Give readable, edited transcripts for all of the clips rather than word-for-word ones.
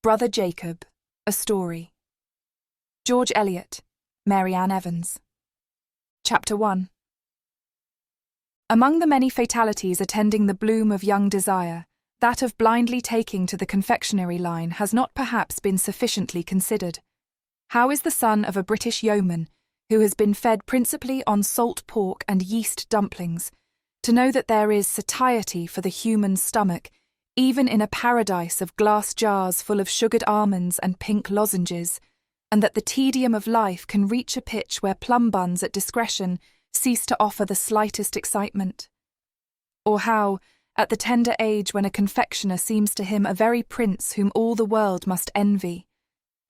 Brother Jacob, a story. George Eliot, Mary Ann Evans. Chapter 1. Among the many fatalities attending the bloom of young desire, that of blindly taking to the confectionery line has not perhaps been sufficiently considered. How is the son of a British yeoman, who has been fed principally on salt pork and yeast dumplings, to know that there is satiety for the human stomach, even in a paradise of glass jars full of sugared almonds and pink lozenges, and that the tedium of life can reach a pitch where plum buns at discretion cease to offer the slightest excitement? Or how, at the tender age when a confectioner seems to him a very prince whom all the world must envy,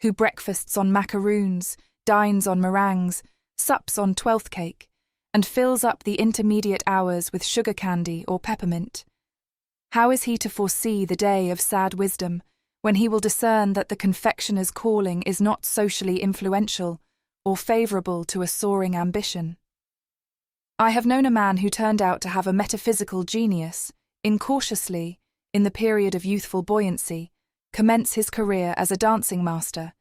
who breakfasts on macaroons, dines on meringues, sups on twelfth cake, and fills up the intermediate hours with sugar candy or peppermint, how is he to foresee the day of sad wisdom, when he will discern that the confectioner's calling is not socially influential or favourable to a soaring ambition? I have known a man who turned out to have a metaphysical genius, incautiously, in the period of youthful buoyancy, commence his career as a dancing master,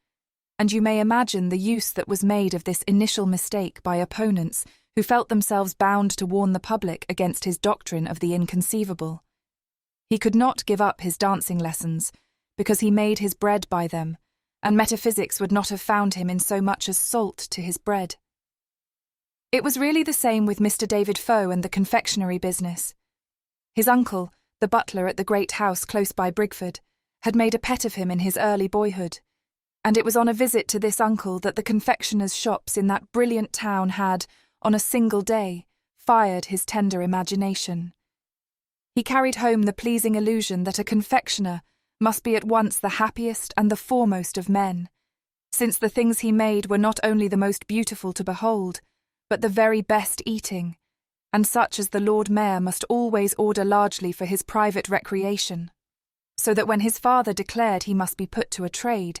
and you may imagine the use that was made of this initial mistake by opponents who felt themselves bound to warn the public against his doctrine of the inconceivable. He could not give up his dancing lessons, because he made his bread by them, and metaphysics would not have found him in so much as salt to his bread. It was really the same with Mr. David Faux and the confectionery business. His uncle, the butler at the great house close by Brigford, had made a pet of him in his early boyhood, and it was on a visit to this uncle that the confectioners' shops in that brilliant town had, on a single day, fired his tender imagination. He carried home the pleasing illusion that a confectioner must be at once the happiest and the foremost of men, since the things he made were not only the most beautiful to behold, but the very best eating, and such as the Lord Mayor must always order largely for his private recreation, so that when his father declared he must be put to a trade,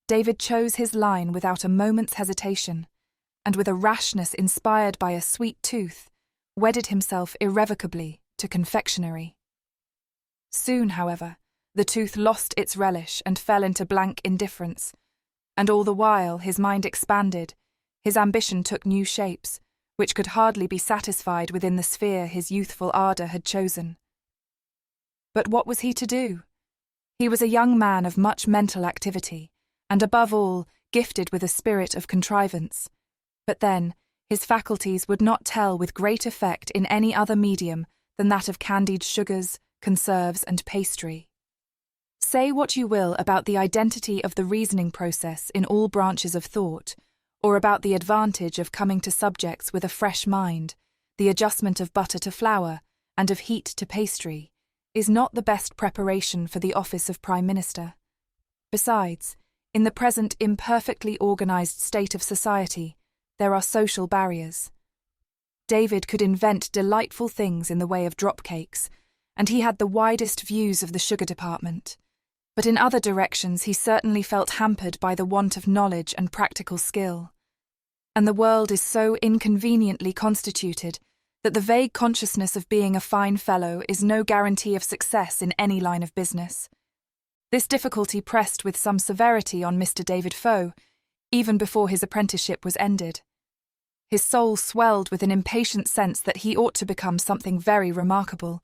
David chose his line without a moment's hesitation, and with a rashness inspired by a sweet tooth, wedded himself irrevocably to confectionery. Soon, however, the tooth lost its relish and fell into blank indifference, and all the while his mind expanded, his ambition took new shapes, which could hardly be satisfied within the sphere his youthful ardour had chosen. But what was he to do? He was a young man of much mental activity, and above all, gifted with a spirit of contrivance. But then, his faculties would not tell with great effect in any other medium than that of candied sugars, conserves, and pastry. Say what you will about the identity of the reasoning process in all branches of thought, or about the advantage of coming to subjects with a fresh mind, the adjustment of butter to flour, and of heat to pastry, is not the best preparation for the office of Prime Minister. Besides, in the present imperfectly organised state of society, there are social barriers. David could invent delightful things in the way of drop cakes, and he had the widest views of the sugar department. But in other directions he certainly felt hampered by the want of knowledge and practical skill. And the world is so inconveniently constituted that the vague consciousness of being a fine fellow is no guarantee of success in any line of business. This difficulty pressed with some severity on Mr. David Faux, even before his apprenticeship was ended. His soul swelled with an impatient sense that he ought to become something very remarkable,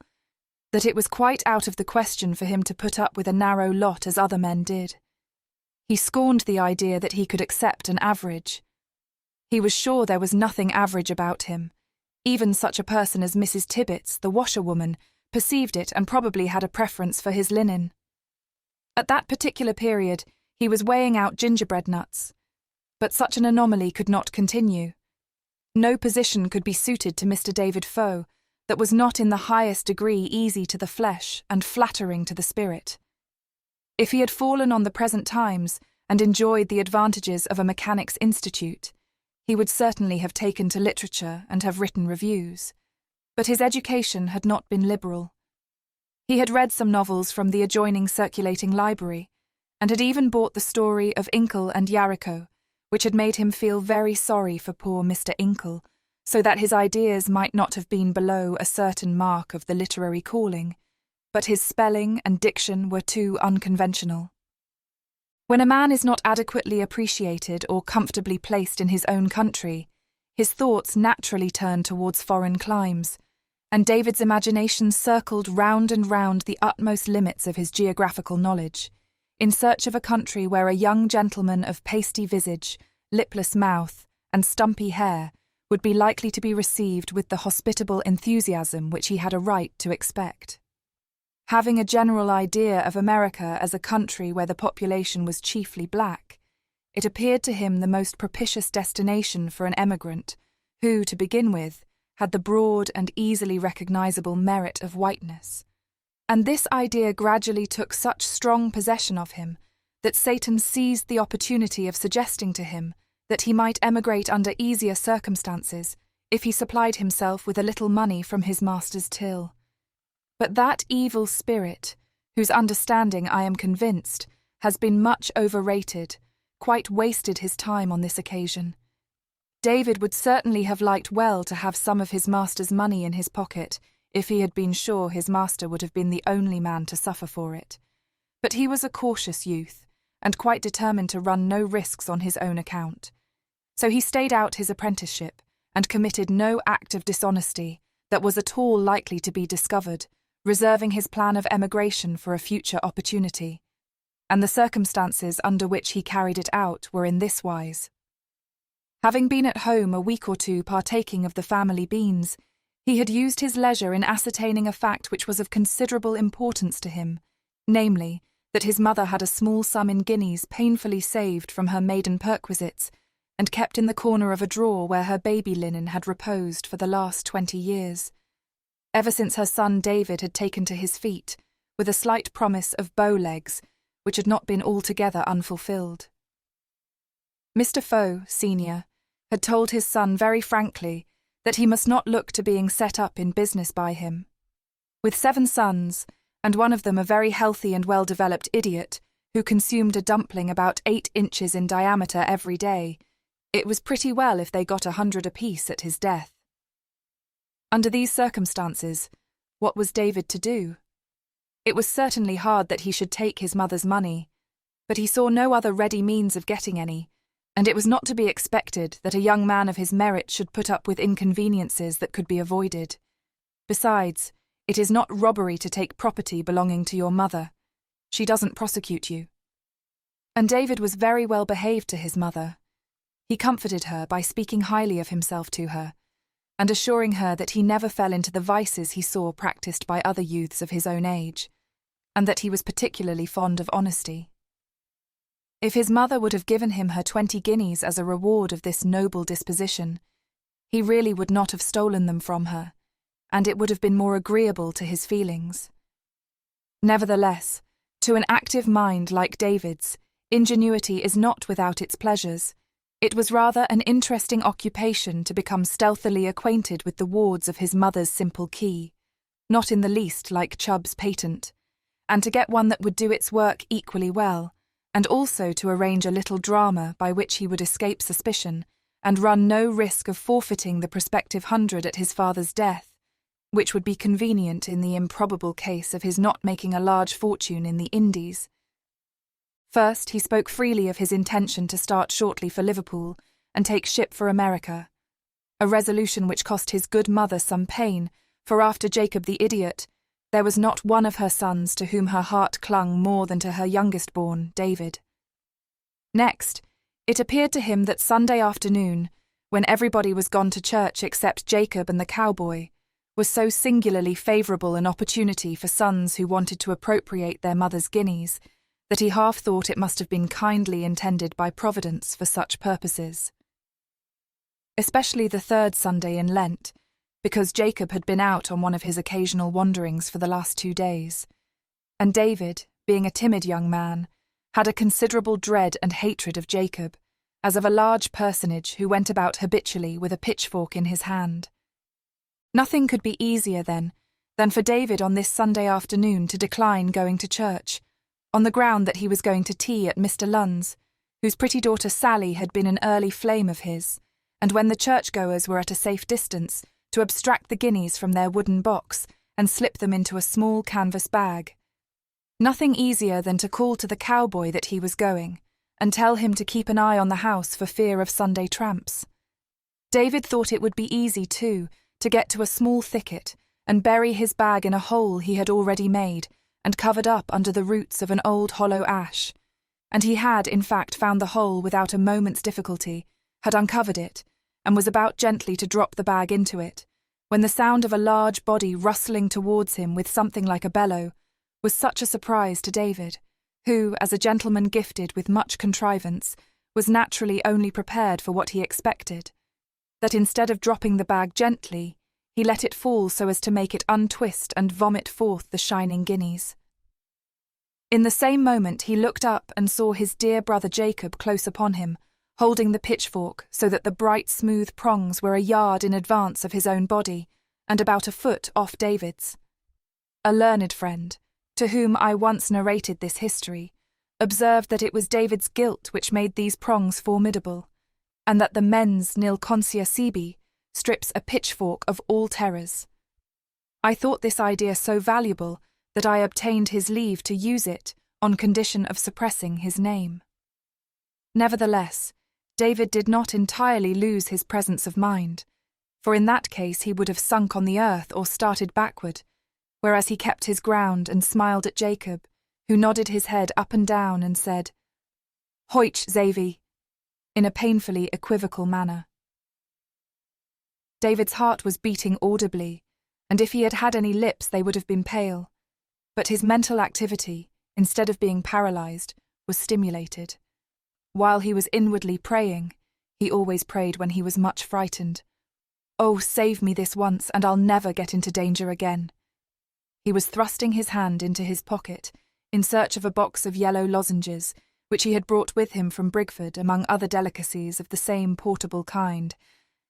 that it was quite out of the question for him to put up with a narrow lot as other men did. He scorned the idea that he could accept an average. He was sure there was nothing average about him. Even such a person as Mrs. Tibbets, the washerwoman, perceived it and probably had a preference for his linen. At that particular period, he was weighing out gingerbread nuts. But such an anomaly could not continue. No position could be suited to Mr. David Faux that was not in the highest degree easy to the flesh and flattering to the spirit. If he had fallen on the present times and enjoyed the advantages of a mechanics' institute, he would certainly have taken to literature and have written reviews. But his education had not been liberal. He had read some novels from the adjoining circulating library, and had even bought the story of Inkle and Yarrico, which had made him feel very sorry for poor Mr. Inkle, so that his ideas might not have been below a certain mark of the literary calling, but his spelling and diction were too unconventional. When a man is not adequately appreciated or comfortably placed in his own country, his thoughts naturally turn towards foreign climes, and David's imagination circled round and round the utmost limits of his geographical knowledge, in search of a country where a young gentleman of pasty visage, lipless mouth, and stumpy hair would be likely to be received with the hospitable enthusiasm which he had a right to expect. Having a general idea of America as a country where the population was chiefly black, it appeared to him the most propitious destination for an emigrant who, to begin with, had the broad and easily recognizable merit of whiteness. And this idea gradually took such strong possession of him that Satan seized the opportunity of suggesting to him that he might emigrate under easier circumstances if he supplied himself with a little money from his master's till. But that evil spirit, whose understanding, I am convinced, has been much overrated, quite wasted his time on this occasion. David would certainly have liked well to have some of his master's money in his pocket if he had been sure his master would have been the only man to suffer for it. But he was a cautious youth, and quite determined to run no risks on his own account. So he stayed out his apprenticeship and committed no act of dishonesty that was at all likely to be discovered, reserving his plan of emigration for a future opportunity. And the circumstances under which he carried it out were in this wise. Having been at home a week or two partaking of the family beans, he had used his leisure in ascertaining a fact which was of considerable importance to him, namely, that his mother had a small sum in guineas painfully saved from her maiden perquisites and kept in the corner of a drawer where her baby linen had reposed for the last 20 years, ever since her son David had taken to his feet, with a slight promise of bow legs, which had not been altogether unfulfilled. Mr. Faux, senior, had told his son very frankly that he must not look to being set up in business by him. With 7 sons, and one of them a very healthy and well-developed idiot, who consumed a dumpling about 8 inches in diameter every day, it was pretty well if they got 100 apiece at his death. Under these circumstances, what was David to do? It was certainly hard that he should take his mother's money, but he saw no other ready means of getting any, and it was not to be expected that a young man of his merit should put up with inconveniences that could be avoided. Besides, it is not robbery to take property belonging to your mother. She doesn't prosecute you. And David was very well behaved to his mother. He comforted her by speaking highly of himself to her, and assuring her that he never fell into the vices he saw practiced by other youths of his own age, and that he was particularly fond of honesty. If his mother would have given him her 20 guineas as a reward of this noble disposition, he really would not have stolen them from her, and it would have been more agreeable to his feelings. Nevertheless, to an active mind like David's, ingenuity is not without its pleasures. It was rather an interesting occupation to become stealthily acquainted with the wards of his mother's simple key, not in the least like Chubb's patent, and to get one that would do its work equally well, and also to arrange a little drama by which he would escape suspicion and run no risk of forfeiting the prospective 100 at his father's death, which would be convenient in the improbable case of his not making a large fortune in the Indies. First, he spoke freely of his intention to start shortly for Liverpool and take ship for America, a resolution which cost his good mother some pain, for after Jacob the idiot, there was not one of her sons to whom her heart clung more than to her youngest born, David. Next, it appeared to him that Sunday afternoon, when everybody was gone to church except Jacob and the cowboy, was so singularly favourable an opportunity for sons who wanted to appropriate their mother's guineas, that he half thought it must have been kindly intended by Providence for such purposes. Especially the 3rd Sunday in Lent, because Jacob had been out on one of his occasional wanderings for the last 2 days, and David, being a timid young man, had a considerable dread and hatred of Jacob, as of a large personage who went about habitually with a pitchfork in his hand. Nothing could be easier, then, than for David on this Sunday afternoon to decline going to church, on the ground that he was going to tea at Mr. Lunn's, whose pretty daughter Sally had been an early flame of his, and when the churchgoers were at a safe distance, to abstract the guineas from their wooden box and slip them into a small canvas bag. Nothing easier than to call to the cowboy that he was going, and tell him to keep an eye on the house for fear of Sunday tramps. David thought it would be easy, too, to get to a small thicket and bury his bag in a hole he had already made and covered up under the roots of an old hollow ash. And he had, in fact, found the hole without a moment's difficulty, had uncovered it, and was about gently to drop the bag into it, when the sound of a large body rustling towards him with something like a bellow was such a surprise to David, who, as a gentleman gifted with much contrivance, was naturally only prepared for what he expected, that instead of dropping the bag gently, he let it fall so as to make it untwist and vomit forth the shining guineas. In the same moment he looked up and saw his dear brother Jacob close upon him, holding the pitchfork so that the bright smooth prongs were a yard in advance of his own body, and about a foot off David's. A learned friend, to whom I once narrated this history, observed that it was David's guilt which made these prongs formidable, and that the mens nil conscia sibi strips a pitchfork of all terrors. I thought this idea so valuable that I obtained his leave to use it on condition of suppressing his name. Nevertheless, David did not entirely lose his presence of mind, for in that case he would have sunk on the earth or started backward, whereas he kept his ground and smiled at Jacob, who nodded his head up and down and said, "Hoich, Xavi," in a painfully equivocal manner. David's heart was beating audibly, and if he had had any lips they would have been pale, but his mental activity, instead of being paralyzed, was stimulated. While he was inwardly praying, he always prayed when he was much frightened, "Oh, save me this once, and I'll never get into danger again." He was thrusting his hand into his pocket in search of a box of yellow lozenges, which he had brought with him from Brigford among other delicacies of the same portable kind,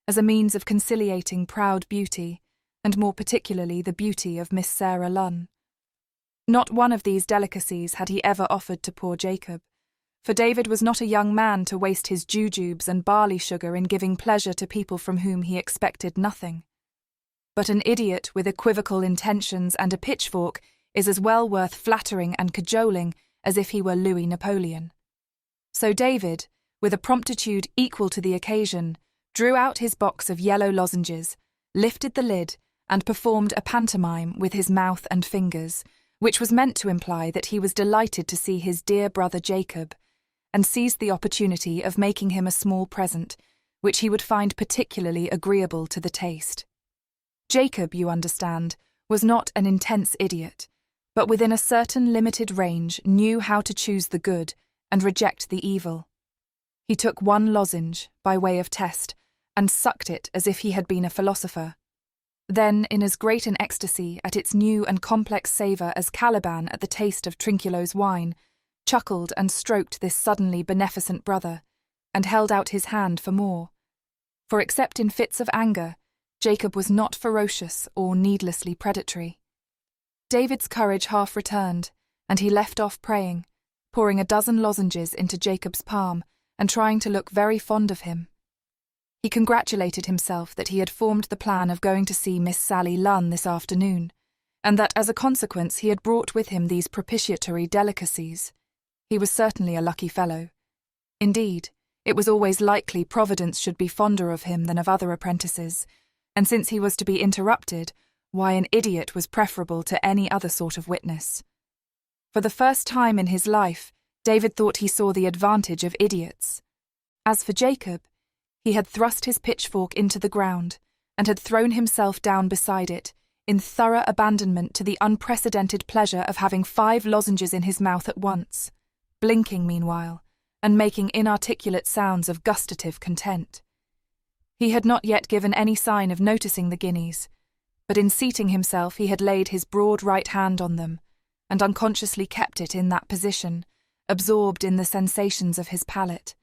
as a means of conciliating proud beauty, and more particularly the beauty of Miss Sarah Lunn. Not one of these delicacies had he ever offered to poor Jacob, for David was not a young man to waste his jujubes and barley sugar in giving pleasure to people from whom he expected nothing. But an idiot with equivocal intentions and a pitchfork is as well worth flattering and cajoling as if he were Louis Napoleon. So David, with a promptitude equal to the occasion, drew out his box of yellow lozenges, lifted the lid, and performed a pantomime with his mouth and fingers, which was meant to imply that he was delighted to see his dear brother Jacob, and seized the opportunity of making him a small present, which he would find particularly agreeable to the taste. Jacob, you understand, was not an intense idiot, but within a certain limited range knew how to choose the good and reject the evil. He took one lozenge, by way of test, and sucked it as if he had been a philosopher. Then, in as great an ecstasy at its new and complex savour as Caliban at the taste of Trinculo's wine, chuckled and stroked this suddenly beneficent brother, and held out his hand for more. For except in fits of anger, Jacob was not ferocious or needlessly predatory. David's courage half returned, and he left off praying, pouring a dozen lozenges into Jacob's palm and trying to look very fond of him. He congratulated himself that he had formed the plan of going to see Miss Sally Lunn this afternoon, and that as a consequence he had brought with him these propitiatory delicacies. He was certainly a lucky fellow. Indeed, it was always likely Providence should be fonder of him than of other apprentices, and since he was to be interrupted, why an idiot was preferable to any other sort of witness. For the first time in his life, David thought he saw the advantage of idiots. As for Jacob, he had thrust his pitchfork into the ground, and had thrown himself down beside it, in thorough abandonment to the unprecedented pleasure of having 5 lozenges in his mouth at once, blinking meanwhile, and making inarticulate sounds of gustative content. He had not yet given any sign of noticing the guineas, but in seating himself he had laid his broad right hand on them, and unconsciously kept it in that position, absorbed in the sensations of his palate.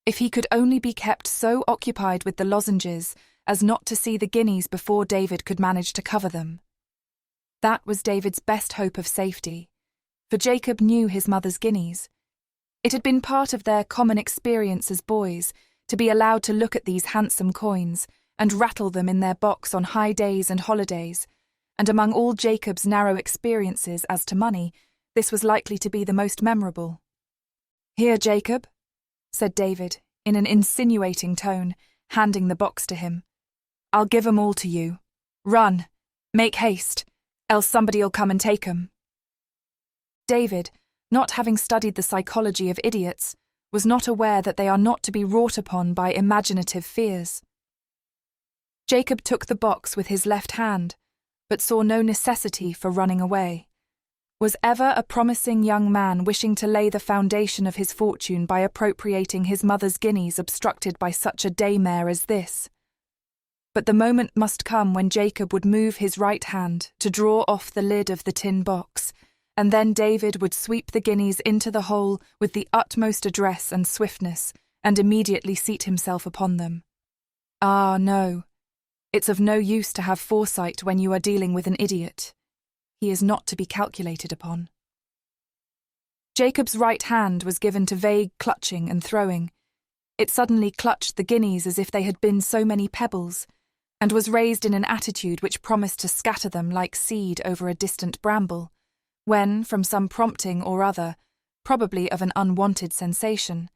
If he could only be kept so occupied with the lozenges as not to see the guineas before David could manage to cover them. That was David's best hope of safety, for Jacob knew his mother's guineas. It had been part of their common experience as boys to be allowed to look at these handsome coins and rattle them in their box on high days and holidays, and among all Jacob's narrow experiences as to money, This was likely to be the most memorable. "Here, Jacob," said David, in an insinuating tone, handing the box to him. "I'll give 'em all to you. Run. Make haste, else somebody'll come and take 'em." David, not having studied the psychology of idiots, was not aware that they are not to be wrought upon by imaginative fears. Jacob took the box with his left hand, but saw no necessity for running away. Was ever a promising young man wishing to lay the foundation of his fortune by appropriating his mother's guineas obstructed by such a daymare as this? But the moment must come when Jacob would move his right hand to draw off the lid of the tin box, and then David would sweep the guineas into the hole with the utmost address and swiftness, and immediately seat himself upon them. Ah, no. It's of no use to have foresight when you are dealing with an idiot. He is not to be calculated upon. Jacob's right hand was given to vague clutching and throwing. It suddenly clutched the guineas as if they had been so many pebbles, and was raised in an attitude which promised to scatter them like seed over a distant bramble, when, from some prompting or other, probably of an unwanted sensation,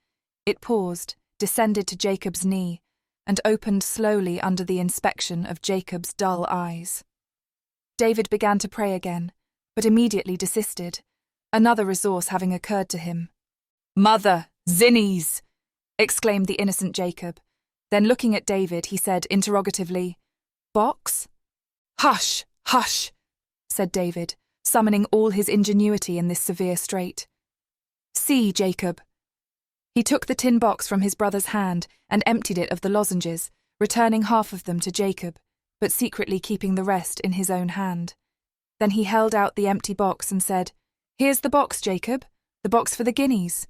it paused, descended to Jacob's knee, and opened slowly under the inspection of Jacob's dull eyes. David began to pray again, but immediately desisted, another resource having occurred to him. "Mother, zinnies!" exclaimed the innocent Jacob. Then looking at David, he said interrogatively, "Box?" "Hush, hush," said David, summoning all his ingenuity in this severe strait. "See, Jacob." He took the tin box from his brother's hand and emptied it of the lozenges, returning half of them to Jacob, but secretly keeping the rest in his own hand. Then he held out the empty box and said, "Here's the box, Jacob, the box for the guineas,"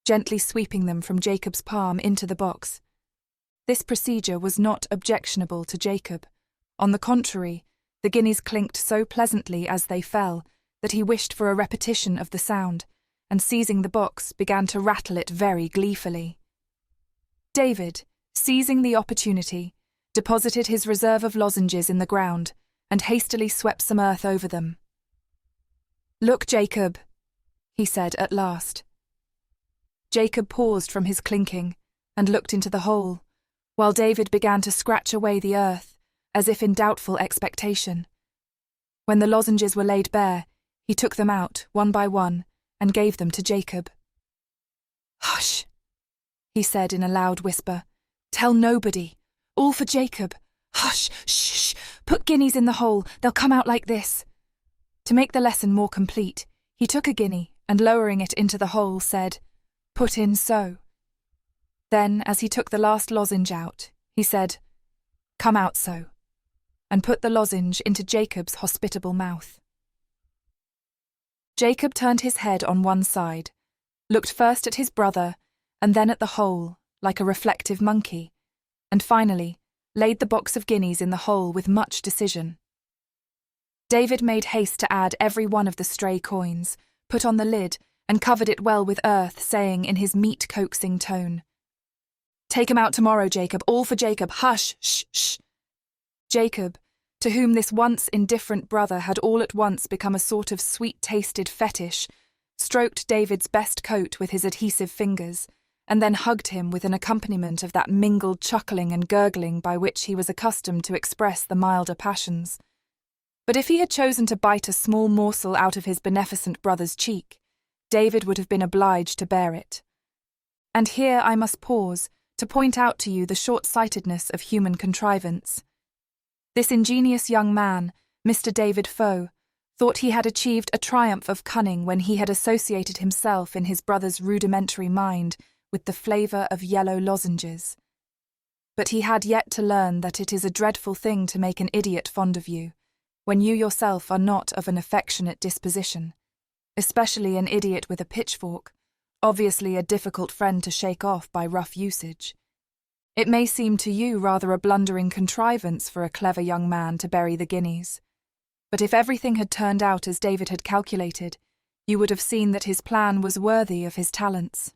gently sweeping them from Jacob's palm into the box. This procedure was not objectionable to Jacob. On the contrary, the guineas clinked so pleasantly as they fell that he wished for a repetition of the sound, and seizing the box, began to rattle it very gleefully. David, seizing the opportunity, deposited his reserve of lozenges in the ground, and hastily swept some earth over them. "Look, Jacob," he said at last. Jacob paused from his clinking, and looked into the hole, while David began to scratch away the earth, as if in doubtful expectation. When the lozenges were laid bare, he took them out, one by one, and gave them to Jacob. "Hush," he said in a loud whisper. "Tell nobody. All for Jacob. Hush, shh, put guineas in the hole, they'll come out like this." To make the lesson more complete, he took a guinea, and lowering it into the hole, said, "Put in so." Then, as he took the last lozenge out, he said, "Come out so," and put the lozenge into Jacob's hospitable mouth. Jacob turned his head on one side, looked first at his brother, and then at the hole, like a reflective monkey, and finally laid the box of guineas in the hole with much decision. David made haste to add every one of the stray coins, put on the lid, and covered it well with earth, saying in his meat-coaxing tone, "Take 'em out tomorrow, Jacob, all for Jacob, hush, shh, shh." Jacob, to whom this once indifferent brother had all at once become a sort of sweet-tasted fetish, stroked David's best coat with his adhesive fingers, and then hugged him with an accompaniment of that mingled chuckling and gurgling by which he was accustomed to express the milder passions. But if he had chosen to bite a small morsel out of his beneficent brother's cheek, David would have been obliged to bear it. And here I must pause to point out to you the short-sightedness of human contrivance. This ingenious young man, Mr. David Faux, thought he had achieved a triumph of cunning when he had associated himself in his brother's rudimentary mind with the flavour of yellow lozenges. But he had yet to learn that it is a dreadful thing to make an idiot fond of you, when you yourself are not of an affectionate disposition, especially an idiot with a pitchfork, obviously a difficult friend to shake off by rough usage. It may seem to you rather a blundering contrivance for a clever young man to bury the guineas, but if everything had turned out as David had calculated, you would have seen that his plan was worthy of his talents.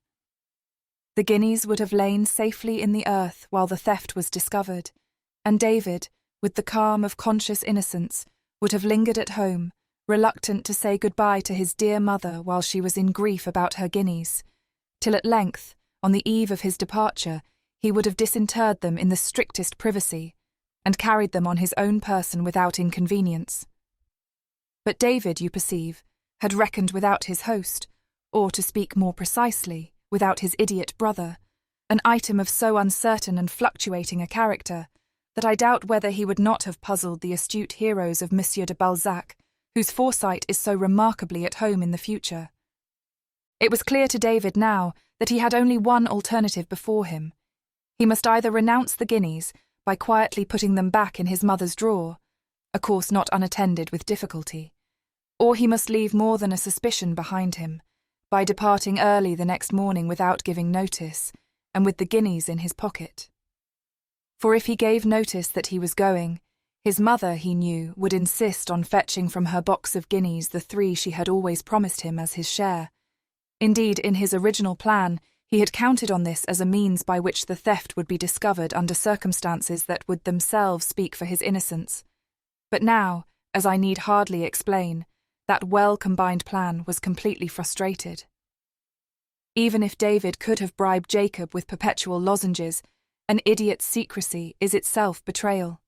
The guineas would have lain safely in the earth while the theft was discovered, and David, with the calm of conscious innocence, would have lingered at home, reluctant to say goodbye to his dear mother while she was in grief about her guineas, till at length, on the eve of his departure, he would have disinterred them in the strictest privacy, and carried them on his own person without inconvenience. But David, you perceive, had reckoned without his host, or, to speak more precisely, without his idiot brother, an item of so uncertain and fluctuating a character, that I doubt whether he would not have puzzled the astute heroes of Monsieur de Balzac, whose foresight is so remarkably at home in the future. It was clear to David now that he had only one alternative before him. He must either renounce the guineas by quietly putting them back in his mother's drawer, a course not unattended with difficulty, or he must leave more than a suspicion behind him, by departing early the next morning without giving notice, and with the guineas in his pocket. For if he gave notice that he was going, his mother, he knew, would insist on fetching from her box of guineas the 3 she had always promised him as his share. Indeed, in his original plan, he had counted on this as a means by which the theft would be discovered under circumstances that would themselves speak for his innocence. But now, as I need hardly explain, that well-combined plan was completely frustrated. Even if David could have bribed Jacob with perpetual lozenges, an idiot's secrecy is itself betrayal.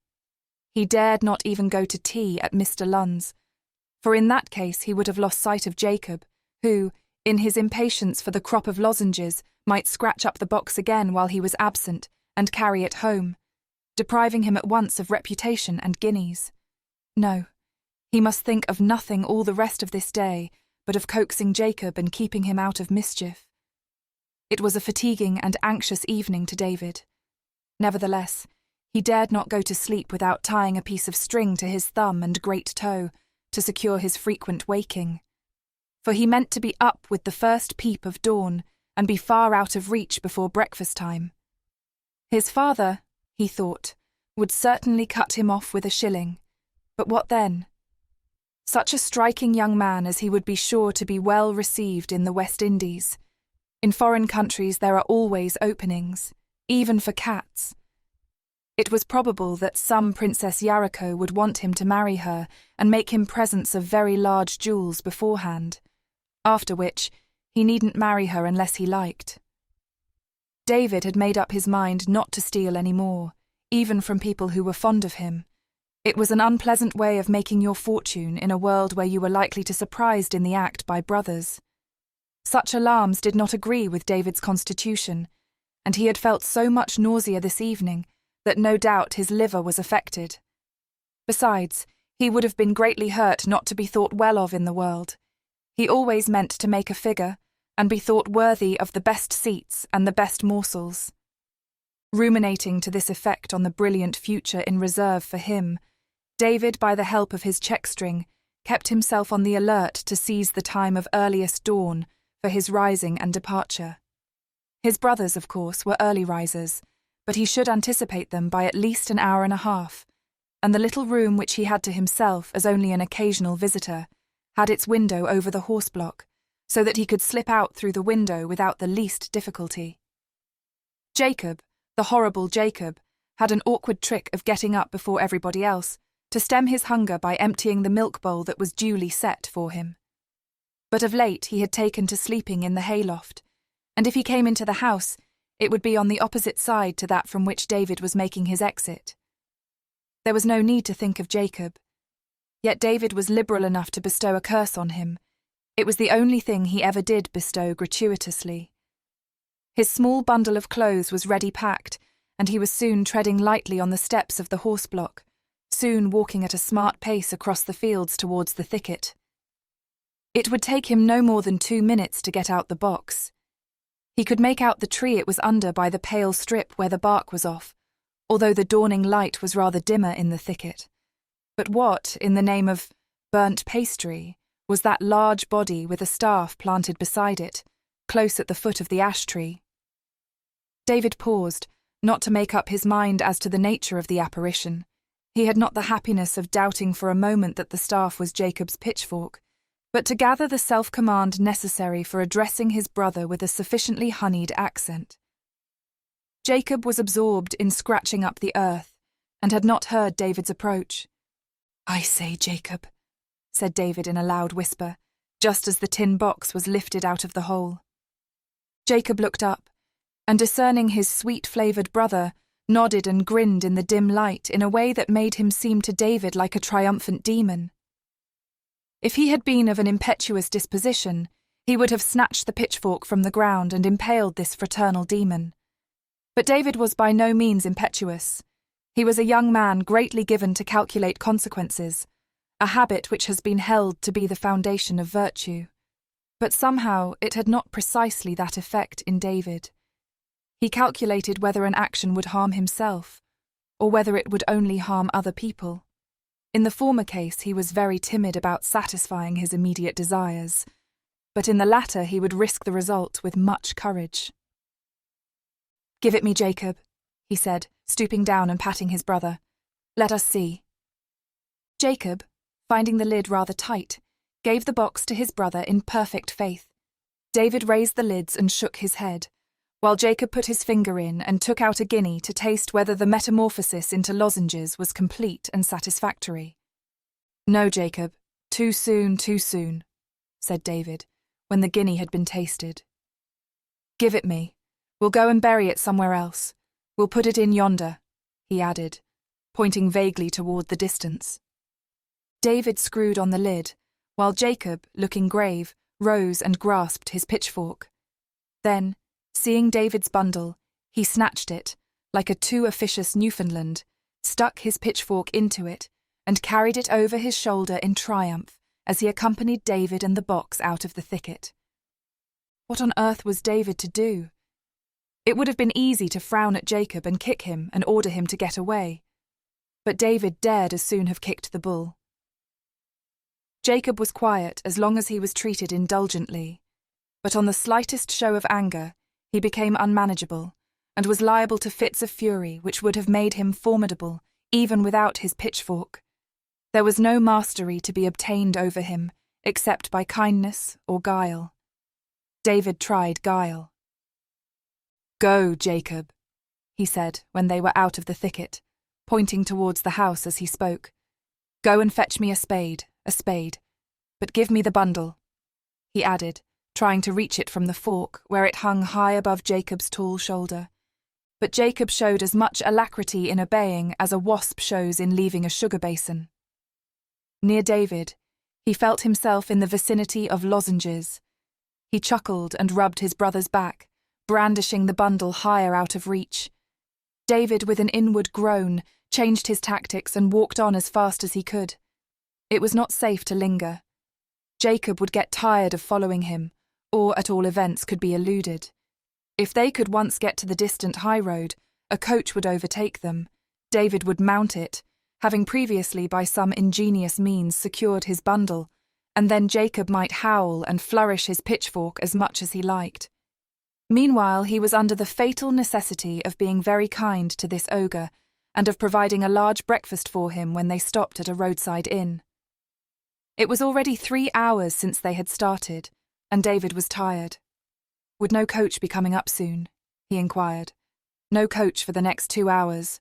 He dared not even go to tea at Mr. Lunn's, for in that case he would have lost sight of Jacob, who, in his impatience for the crop of lozenges, might scratch up the box again while he was absent and carry it home, depriving him at once of reputation and guineas. No, he must think of nothing all the rest of this day but of coaxing Jacob and keeping him out of mischief. It was a fatiguing and anxious evening to David. Nevertheless, he dared not go to sleep without tying a piece of string to his thumb and great toe to secure his frequent waking, for he meant to be up with the first peep of dawn and be far out of reach before breakfast time. His father, he thought, would certainly cut him off with a shilling, but what then? Such a striking young man as he would be sure to be well received in the West Indies. In foreign countries there are always openings, even for cats. It was probable that some Princess Yariko would want him to marry her and make him presents of very large jewels beforehand, after which he needn't marry her unless he liked. David had made up his mind not to steal any more, even from people who were fond of him. It was an unpleasant way of making your fortune in a world where you were likely to be surprised in the act by brothers. Such alarms did not agree with David's constitution, and he had felt so much nausea this evening that no doubt his liver was affected. Besides, he would have been greatly hurt not to be thought well of in the world. He always meant to make a figure, and be thought worthy of the best seats and the best morsels. Ruminating to this effect on the brilliant future in reserve for him, David, by the help of his check-string, kept himself on the alert to seize the time of earliest dawn for his rising and departure. His brothers, of course, were early risers, but he should anticipate them by at least an hour and a half, and the little room which he had to himself as only an occasional visitor had its window over the horse-block, so that he could slip out through the window without the least difficulty. Jacob, the horrible Jacob, had an awkward trick of getting up before everybody else, to stem his hunger by emptying the milk bowl that was duly set for him. But of late he had taken to sleeping in the hayloft, and if he came into the house, it would be on the opposite side to that from which David was making his exit. There was no need to think of Jacob, yet David was liberal enough to bestow a curse on him. It was the only thing he ever did bestow gratuitously. His small bundle of clothes was ready packed, and he was soon treading lightly on the steps of the horse-block, soon walking at a smart pace across the fields towards the thicket. It would take him no more than 2 minutes to get out the box. He could make out the tree it was under by the pale strip where the bark was off, although the dawning light was rather dimmer in the thicket. But what, in the name of burnt pastry, was that large body with a staff planted beside it, close at the foot of the ash tree? David paused, not to make up his mind as to the nature of the apparition. He had not the happiness of doubting for a moment that the staff was Jacob's pitchfork, but to gather the self-command necessary for addressing his brother with a sufficiently honeyed accent. Jacob was absorbed in scratching up the earth, and had not heard David's approach. "I say, Jacob," said David in a loud whisper, just as the tin box was lifted out of the hole. Jacob looked up, and discerning his sweet-flavoured brother, nodded and grinned in the dim light in a way that made him seem to David like a triumphant demon. If he had been of an impetuous disposition, he would have snatched the pitchfork from the ground and impaled this fraternal demon. But David was by no means impetuous. He was a young man greatly given to calculate consequences, a habit which has been held to be the foundation of virtue. But somehow it had not precisely that effect in David. He calculated whether an action would harm himself, or whether it would only harm other people. In the former case, he was very timid about satisfying his immediate desires, but in the latter he would risk the result with much courage. "Give it me, Jacob," he said, stooping down and patting his brother. "Let us see." Jacob, finding the lid rather tight, gave the box to his brother in perfect faith. David raised the lids and shook his head, while Jacob put his finger in and took out a guinea to taste whether the metamorphosis into lozenges was complete and satisfactory. "No, Jacob, too soon, said David, when the guinea had been tasted. "Give it me. We'll go and bury it somewhere else. We'll put it in yonder," he added, pointing vaguely toward the distance. David screwed on the lid, while Jacob, looking grave, rose and grasped his pitchfork. Then, seeing David's bundle, he snatched it, like a too officious Newfoundland, stuck his pitchfork into it, and carried it over his shoulder in triumph as he accompanied David and the box out of the thicket. What on earth was David to do? It would have been easy to frown at Jacob and kick him and order him to get away. But David dared as soon have kicked the bull. Jacob was quiet as long as he was treated indulgently, but on the slightest show of anger, he became unmanageable, and was liable to fits of fury which would have made him formidable, even without his pitchfork. There was no mastery to be obtained over him, except by kindness or guile. David tried guile. "Go, Jacob," he said when they were out of the thicket, pointing towards the house as he spoke. "Go and fetch me a spade. But give me the bundle," he added, trying to reach it from the fork, where it hung high above Jacob's tall shoulder. But Jacob showed as much alacrity in obeying as a wasp shows in leaving a sugar basin. Near David, he felt himself in the vicinity of lozenges. He chuckled and rubbed his brother's back, brandishing the bundle higher out of reach. David, with an inward groan, changed his tactics and walked on as fast as he could. It was not safe to linger. Jacob would get tired of following him, or at all events could be eluded. If they could once get to the distant high road, a coach would overtake them. David would mount it, having previously by some ingenious means secured his bundle, and then Jacob might howl and flourish his pitchfork as much as he liked. Meanwhile, he was under the fatal necessity of being very kind to this ogre, and of providing a large breakfast for him when they stopped at a roadside inn. It was already 3 hours since they had started, and David was tired. Would no coach be coming up soon? He inquired. No coach for the next 2 hours.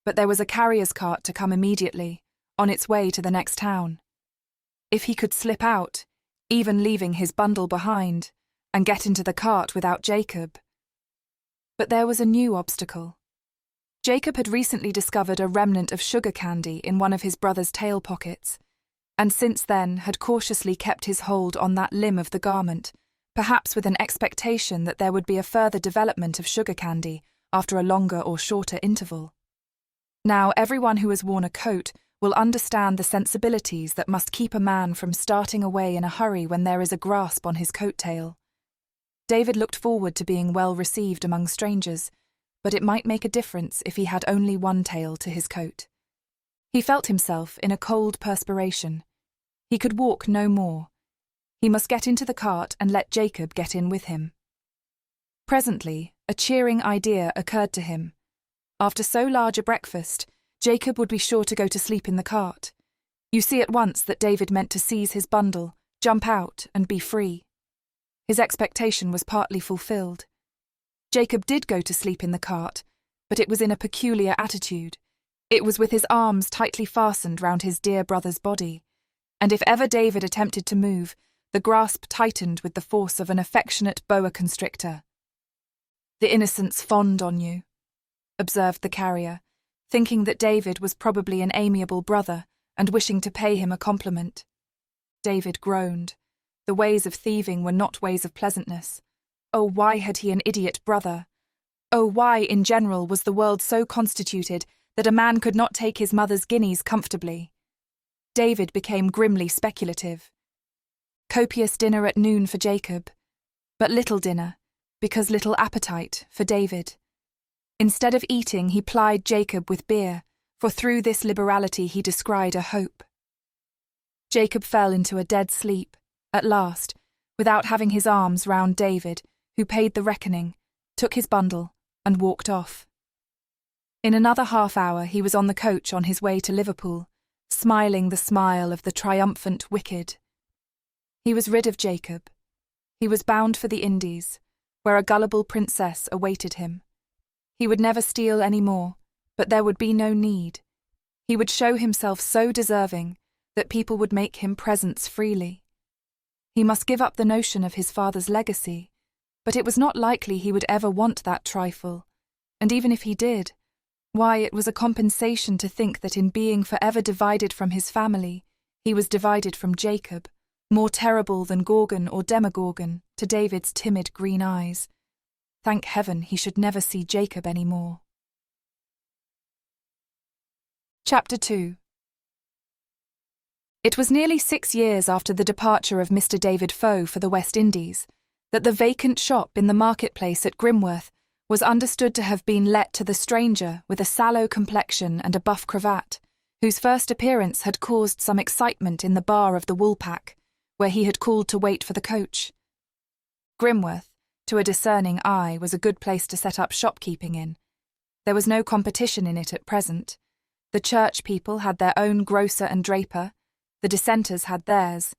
But there was a carrier's cart to come immediately, on its way to the next town. If he could slip out, even leaving his bundle behind, and get into the cart without Jacob. But there was a new obstacle. Jacob had recently discovered a remnant of sugar candy in one of his brother's tail pockets, and since then had cautiously kept his hold on that limb of the garment, perhaps with an expectation that there would be a further development of sugar candy after a longer or shorter interval. Now everyone who has worn a coat will understand the sensibilities that must keep a man from starting away in a hurry when there is a grasp on his coat-tail. David looked forward to being well received among strangers, but it might make a difference if he had only one tail to his coat. He felt himself in a cold perspiration. He could walk no more. He must get into the cart and let Jacob get in with him. Presently, a cheering idea occurred to him. After so large a breakfast, Jacob would be sure to go to sleep in the cart. You see at once that David meant to seize his bundle, jump out, and be free. His expectation was partly fulfilled. Jacob did go to sleep in the cart, but it was in a peculiar attitude. It was with his arms tightly fastened round his dear brother's body. and if ever David attempted to move, the grasp tightened with the force of an affectionate boa constrictor. "The innocents fond on you," observed the carrier, thinking that David was probably an amiable brother and wishing to pay him a compliment. David groaned. The ways of thieving were not ways of pleasantness. Oh, why had he an idiot brother? Oh, why, in general, was the world so constituted that a man could not take his mother's guineas comfortably? David became grimly speculative. Copious dinner at noon for Jacob, but little dinner, because little appetite, for David. Instead of eating, he plied Jacob with beer, for through this liberality he descried a hope. Jacob fell into a dead sleep, at last, without having his arms round David, who paid the reckoning, took his bundle, and walked off. In another half-hour he was on the coach on his way to Liverpool, smiling the smile of the triumphant wicked. He was rid of Jacob. He was bound for the Indies, where a gullible princess awaited him. He would never steal any more, but there would be no need. He would show himself so deserving that people would make him presents freely. He must give up the notion of his father's legacy, but it was not likely he would ever want that trifle, and even if he did, why, it was a compensation to think that in being forever divided from his family, he was divided from Jacob, more terrible than Gorgon or Demogorgon to David's timid green eyes. Thank heaven he should never see Jacob any more. Chapter 2. It was nearly 6 years after the departure of Mr. David Faux for the West Indies that the vacant shop in the marketplace at Grimworth was understood to have been let to the stranger with a sallow complexion and a buff cravat, whose first appearance had caused some excitement in the bar of the Woolpack, where he had called to wait for the coach. Grimworth, to a discerning eye, was a good place to set up shopkeeping in. There was no competition in it at present. The church people had their own grocer and draper, the dissenters had theirs,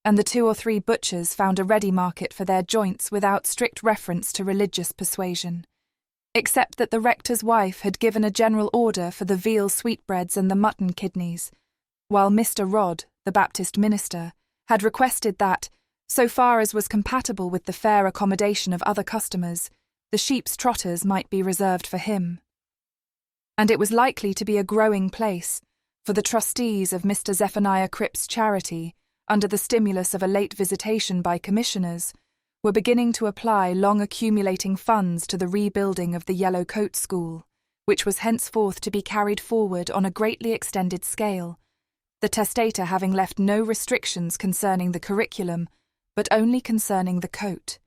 and the 2 or 3 butchers found a ready market for their joints without strict reference to religious persuasion, except that the rector's wife had given a general order for the veal sweetbreads and the mutton kidneys, while Mr. Rod, the Baptist minister, had requested that, so far as was compatible with the fair accommodation of other customers, the sheep's trotters might be reserved for him. And it was likely to be a growing place, for the trustees of Mr. Zephaniah Cripp's charity, under the stimulus of a late visitation by commissioners, were beginning to apply long-accumulating funds to the rebuilding of the Yellow Coat School, which was henceforth to be carried forward on a greatly extended scale, the testator having left no restrictions concerning the curriculum, but only concerning the coat.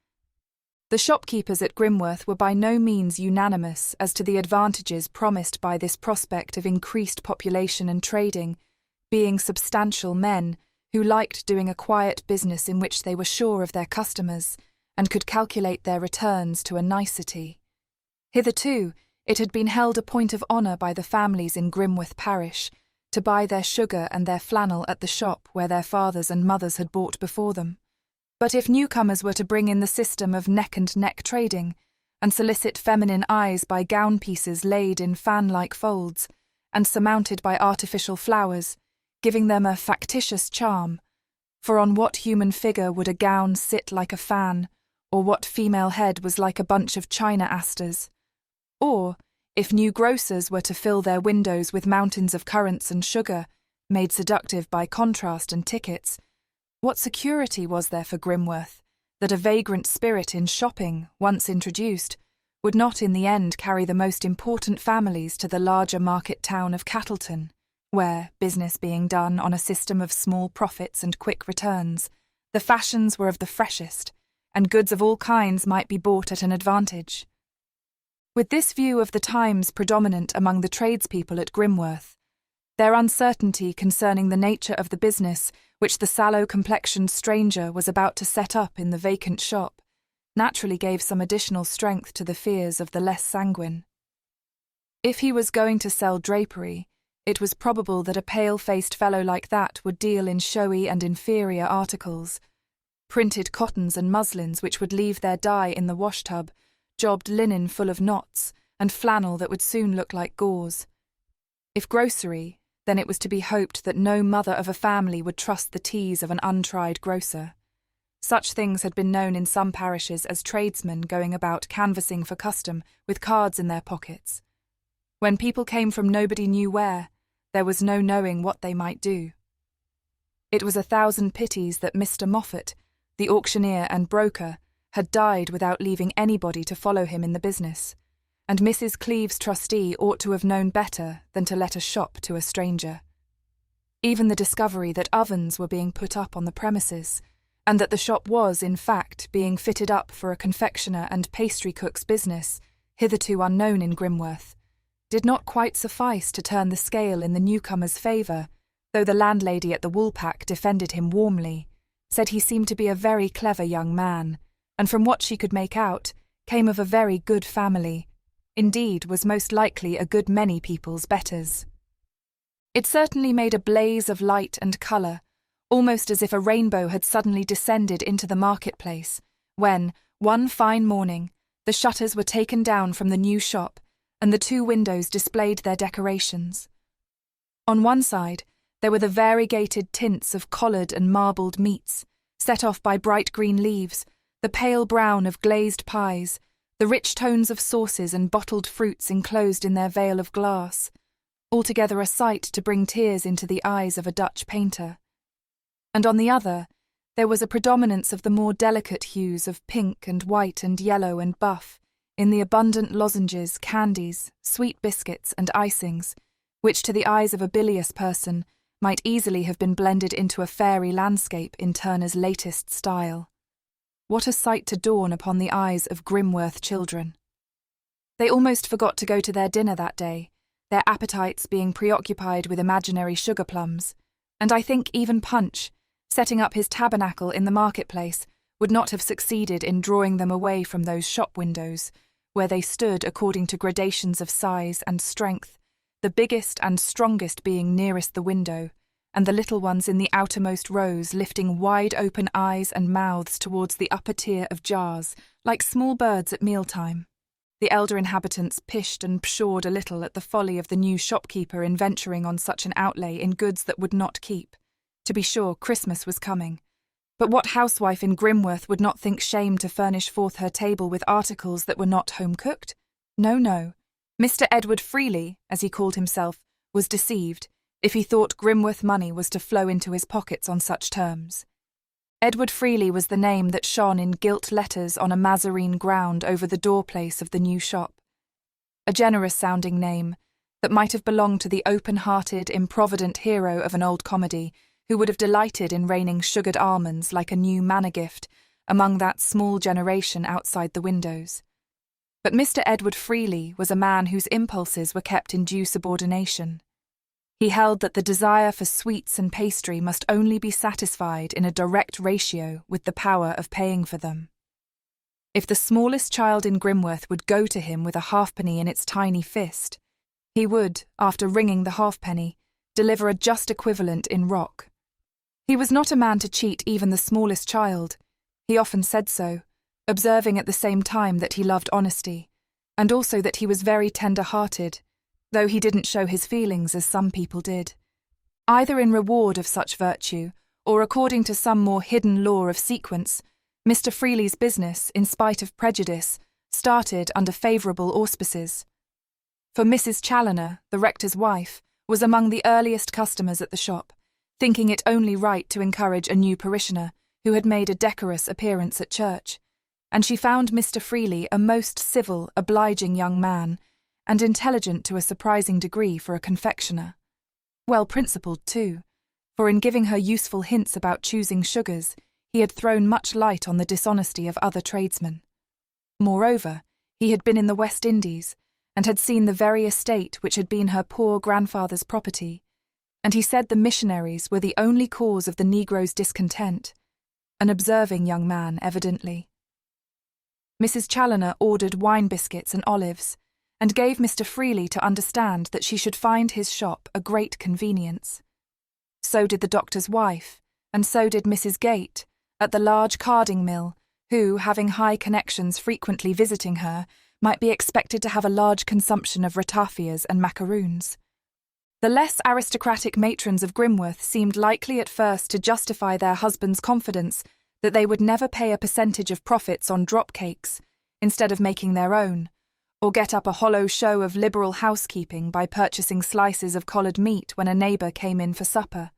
The shopkeepers at Grimworth were by no means unanimous as to the advantages promised by this prospect of increased population and trading, being substantial men who liked doing a quiet business in which they were sure of their customers and could calculate their returns to a nicety. Hitherto, it had been held a point of honour by the families in Grimworth parish to buy their sugar and their flannel at the shop where their fathers and mothers had bought before them. But if newcomers were to bring in the system of neck-and-neck trading, and solicit feminine eyes by gown pieces laid in fan-like folds, and surmounted by artificial flowers, giving them a factitious charm, for on what human figure would a gown sit like a fan, or what female head was like a bunch of china asters? Or, if new grocers were to fill their windows with mountains of currants and sugar, made seductive by contrast and tickets, what security was there for Grimworth that a vagrant spirit in shopping, once introduced, would not in the end carry the most important families to the larger market town of Cattleton, where, business being done on a system of small profits and quick returns, the fashions were of the freshest, and goods of all kinds might be bought at an advantage. With this view of the times predominant among the tradespeople at Grimworth, their uncertainty concerning the nature of the business which the sallow-complexioned stranger was about to set up in the vacant shop naturally gave some additional strength to the fears of the less sanguine. If he was going to sell drapery, it was probable that a pale-faced fellow like that would deal in showy and inferior articles, printed cottons and muslins which would leave their dye in the wash-tub, jobbed linen full of knots, and flannel that would soon look like gauze. If grocery, then it was to be hoped that no mother of a family would trust the teas of an untried grocer. Such things had been known in some parishes as tradesmen going about canvassing for custom with cards in their pockets. When people came from nobody knew where, there was no knowing what they might do. It was 1,000 pities that Mr. Moffat, the auctioneer and broker, had died without leaving anybody to follow him in the business, and Mrs. Cleeve's trustee ought to have known better than to let a shop to a stranger. Even the discovery that ovens were being put up on the premises, and that the shop was, in fact, being fitted up for a confectioner and pastry cook's business, hitherto unknown in Grimworth, did not quite suffice to turn the scale in the newcomer's favour, though the landlady at the Woolpack defended him warmly, said he seemed to be a very clever young man, and from what she could make out, came of a very good family, indeed was most likely a good many people's betters. It certainly made a blaze of light and colour, almost as if a rainbow had suddenly descended into the marketplace, when, one fine morning, the shutters were taken down from the new shop, and the 2 windows displayed their decorations. On one side, there were the variegated tints of collared and marbled meats, set off by bright green leaves, the pale brown of glazed pies, the rich tones of sauces and bottled fruits enclosed in their veil of glass, altogether a sight to bring tears into the eyes of a Dutch painter. And on the other, there was a predominance of the more delicate hues of pink and white and yellow and buff, in the abundant lozenges, candies, sweet biscuits and icings, which to the eyes of a bilious person might easily have been blended into a fairy landscape in Turner's latest style. What a sight to dawn upon the eyes of Grimworth children! They almost forgot to go to their dinner that day, their appetites being preoccupied with imaginary sugar plums, and I think even Punch, setting up his tabernacle in the marketplace, would not have succeeded in drawing them away from those shop windows, where they stood according to gradations of size and strength, the biggest and strongest being nearest the window, and the little ones in the outermost rows lifting wide-open eyes and mouths towards the upper tier of jars, like small birds at mealtime. The elder inhabitants pished and pshawed a little at the folly of the new shopkeeper in venturing on such an outlay in goods that would not keep. To be sure, Christmas was coming. But what housewife in Grimworth would not think shame to furnish forth her table with articles that were not home-cooked? No, no. Mr. Edward Freely, as he called himself, was deceived, if he thought Grimworth money was to flow into his pockets on such terms. Edward Freely was the name that shone in gilt letters on a mazarine ground over the door-place of the new shop. A generous-sounding name, that might have belonged to the open-hearted, improvident hero of an old comedy, who would have delighted in raining sugared almonds like a new manna-gift among that small generation outside the windows. But Mr. Edward Freely was a man whose impulses were kept in due subordination. He held that the desire for sweets and pastry must only be satisfied in a direct ratio with the power of paying for them. If the smallest child in Grimworth would go to him with a halfpenny in its tiny fist, he would, after ringing the halfpenny, deliver a just equivalent in rock. He was not a man to cheat even the smallest child. He often said so, observing at the same time that he loved honesty, and also that he was very tender-hearted, though he didn't show his feelings as some people did. Either in reward of such virtue, or according to some more hidden law of sequence, Mr. Freely's business, in spite of prejudice, started under favourable auspices. For Mrs. Challoner, the rector's wife, was among the earliest customers at the shop, thinking it only right to encourage a new parishioner who had made a decorous appearance at church, and she found Mr. Freely a most civil, obliging young man, and intelligent to a surprising degree for a confectioner. Well-principled, too, for in giving her useful hints about choosing sugars, he had thrown much light on the dishonesty of other tradesmen. Moreover, he had been in the West Indies, and had seen the very estate which had been her poor grandfather's property, and he said the missionaries were the only cause of the negro's discontent, an observing young man, evidently. Mrs. Challoner ordered wine biscuits and olives, and gave Mr. Freely to understand that she should find his shop a great convenience. So did the doctor's wife, and so did Mrs. Gate, at the large carding mill, who, having high connections frequently visiting her, might be expected to have a large consumption of ratafias and macaroons. The less aristocratic matrons of Grimworth seemed likely at first to justify their husbands' confidence that they would never pay a percentage of profits on drop cakes, instead of making their own, or get up a hollow show of liberal housekeeping by purchasing slices of collared meat when a neighbour came in for supper.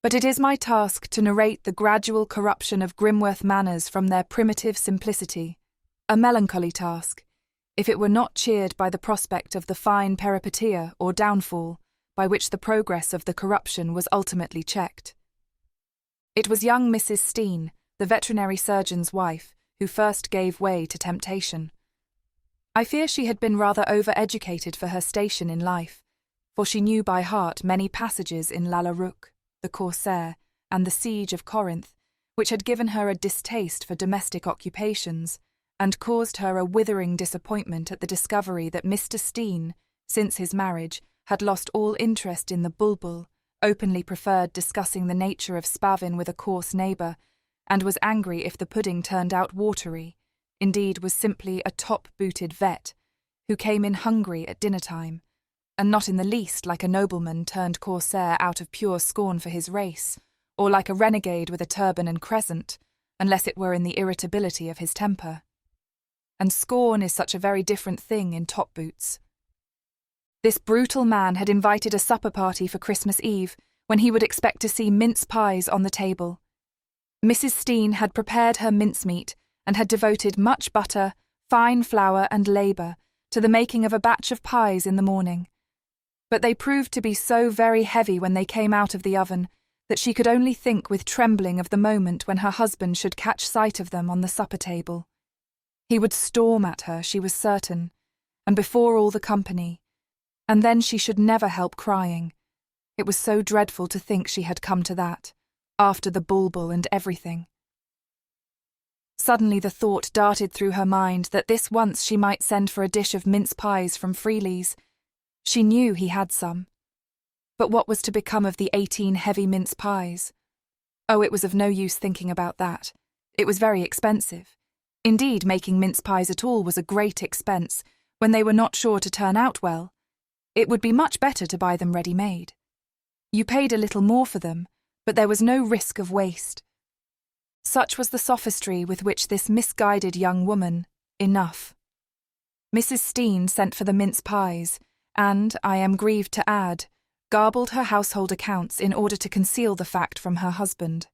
But it is my task to narrate the gradual corruption of Grimworth manners from their primitive simplicity, a melancholy task, if it were not cheered by the prospect of the fine peripeteia or downfall, by which the progress of the corruption was ultimately checked. It was young Mrs. Steen, the veterinary surgeon's wife, who first gave way to temptation. I fear she had been rather over-educated for her station in life, for she knew by heart many passages in Lalla-Rookh, the Corsair, and the Siege of Corinth, which had given her a distaste for domestic occupations, and caused her a withering disappointment at the discovery that Mr. Steen, since his marriage, had lost all interest in the bulbul, openly preferred discussing the nature of spavin with a coarse neighbour, and was angry if the pudding turned out watery, indeed was simply a top-booted vet, who came in hungry at dinner-time, and not in the least like a nobleman turned Corsair out of pure scorn for his race, or like a renegade with a turban and crescent, unless it were in the irritability of his temper. And scorn is such a very different thing in top-boots. This brutal man had invited a supper party for Christmas Eve, when he would expect to see mince pies on the table. Mrs. Steen had prepared her mincemeat, and had devoted much butter, fine flour, and labour to the making of a batch of pies in the morning. But they proved to be so very heavy when they came out of the oven that she could only think with trembling of the moment when her husband should catch sight of them on the supper table. He would storm at her, she was certain, and before all the company, and then she should never help crying. It was so dreadful to think she had come to that, after the bulbul and everything. Suddenly the thought darted through her mind that this once she might send for a dish of mince pies from Freely's. She knew he had some. But what was to become of the 18 heavy mince pies? Oh, it was of no use thinking about that. It was very expensive. Indeed, making mince pies at all was a great expense, when they were not sure to turn out well. It would be much better to buy them ready-made. You paid a little more for them, but there was no risk of waste. Such was the sophistry with which this misguided young woman, enough. Mrs. Steen sent for the mince pies, and, I am grieved to add, garbled her household accounts in order to conceal the fact from her husband.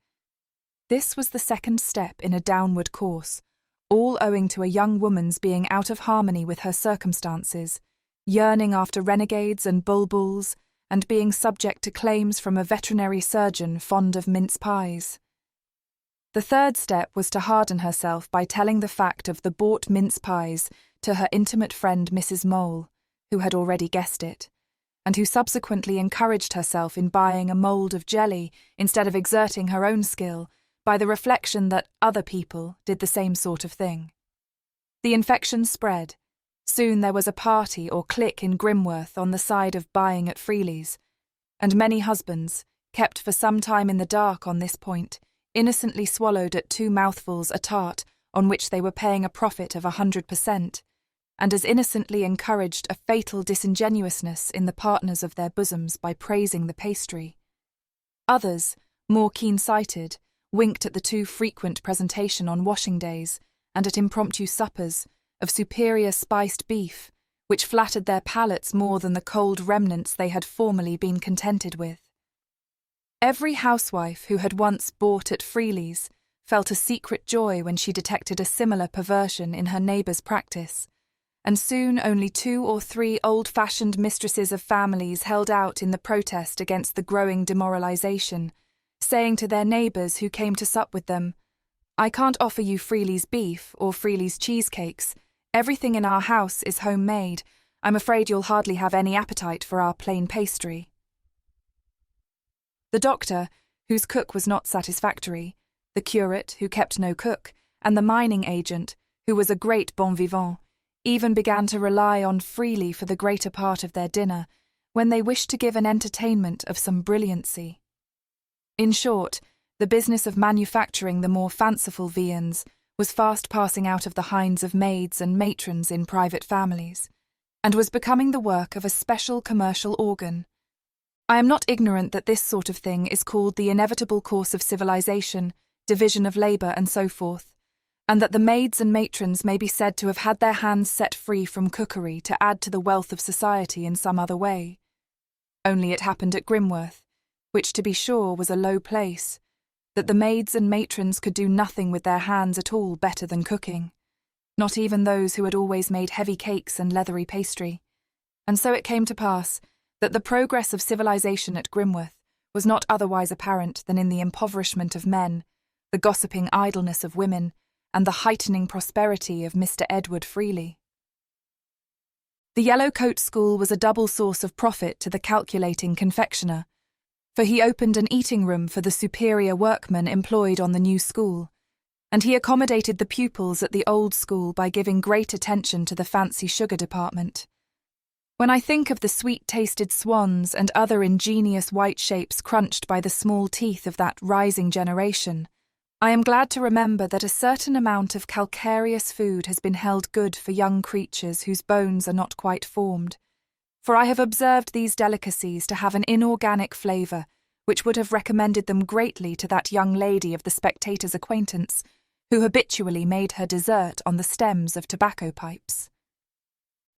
This was the second step in a downward course, all owing to a young woman's being out of harmony with her circumstances, yearning after renegades and bulbuls, and being subject to claims from a veterinary surgeon fond of mince pies. The third step was to harden herself by telling the fact of the bought mince pies to her intimate friend Mrs. Mole, who had already guessed it, and who subsequently encouraged herself in buying a mould of jelly instead of exerting her own skill by the reflection that other people did the same sort of thing. The infection spread. Soon there was a party or clique in Grimworth on the side of buying at Freely's, and many husbands, kept for some time in the dark on this point, innocently swallowed at 2 mouthfuls a tart on which they were paying a profit of 100%, and as innocently encouraged a fatal disingenuousness in the partners of their bosoms by praising the pastry. Others, more keen-sighted, winked at the too frequent presentation on washing days and at impromptu suppers of superior spiced beef, which flattered their palates more than the cold remnants they had formerly been contented with. Every housewife who had once bought at Freely's felt a secret joy when she detected a similar perversion in her neighbour's practice, and soon only 2 or 3 old-fashioned mistresses of families held out in the protest against the growing demoralization, saying to their neighbours who came to sup with them, "I can't offer you Freely's beef or Freely's cheesecakes. Everything in our house is homemade. I'm afraid you'll hardly have any appetite for our plain pastry." The doctor, whose cook was not satisfactory, the curate, who kept no cook, and the mining agent, who was a great bon vivant, even began to rely on Freely for the greater part of their dinner, when they wished to give an entertainment of some brilliancy. In short, the business of manufacturing the more fanciful viands was fast passing out of the hinds of maids and matrons in private families, and was becoming the work of a special commercial organ, I am not ignorant that this sort of thing is called the inevitable course of civilization, division of labour, and so forth, and that the maids and matrons may be said to have had their hands set free from cookery to add to the wealth of society in some other way. Only it happened at Grimworth, which to be sure was a low place, that the maids and matrons could do nothing with their hands at all better than cooking, not even those who had always made heavy cakes and leathery pastry. And so it came to pass that the progress of civilization at Grimworth was not otherwise apparent than in the impoverishment of men, the gossiping idleness of women, and the heightening prosperity of Mr. Edward Freely. The Yellow Coat School was a double source of profit to the calculating confectioner, for he opened an eating room for the superior workmen employed on the new school, and he accommodated the pupils at the old school by giving great attention to the fancy sugar department. When I think of the sweet-tasted swans and other ingenious white shapes crunched by the small teeth of that rising generation, I am glad to remember that a certain amount of calcareous food has been held good for young creatures whose bones are not quite formed, for I have observed these delicacies to have an inorganic flavour which would have recommended them greatly to that young lady of the spectator's acquaintance, who habitually made her dessert on the stems of tobacco pipes.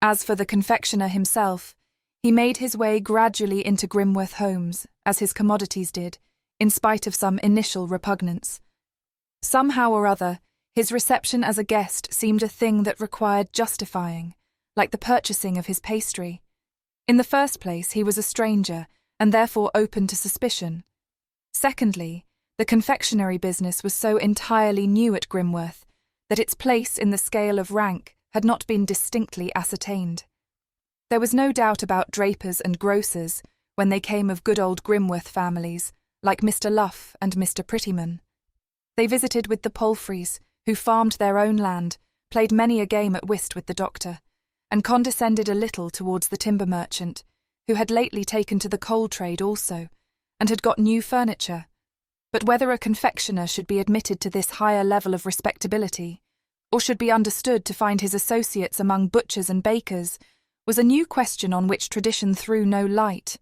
As for the confectioner himself, he made his way gradually into Grimworth homes, as his commodities did, in spite of some initial repugnance. Somehow or other, his reception as a guest seemed a thing that required justifying, like the purchasing of his pastry. In the first place, he was a stranger, and therefore open to suspicion. Secondly, the confectionery business was so entirely new at Grimworth that its place in the scale of rank had not been distinctly ascertained. There was no doubt about drapers and grocers when they came of good old Grimworth families, like Mr. Luff and Mr. Prettyman. They visited with the Palfreys, who farmed their own land, played many a game at whist with the doctor, and condescended a little towards the timber merchant, who had lately taken to the coal trade also, and had got new furniture. But whether a confectioner should be admitted to this higher level of respectability, or should be understood to find his associates among butchers and bakers, was a new question on which tradition threw no light.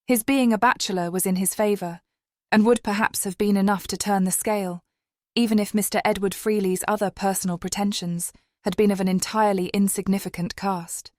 His being a bachelor was in his favour, and would perhaps have been enough to turn the scale, even if Mr. Edward Freely's other personal pretensions had been of an entirely insignificant cast.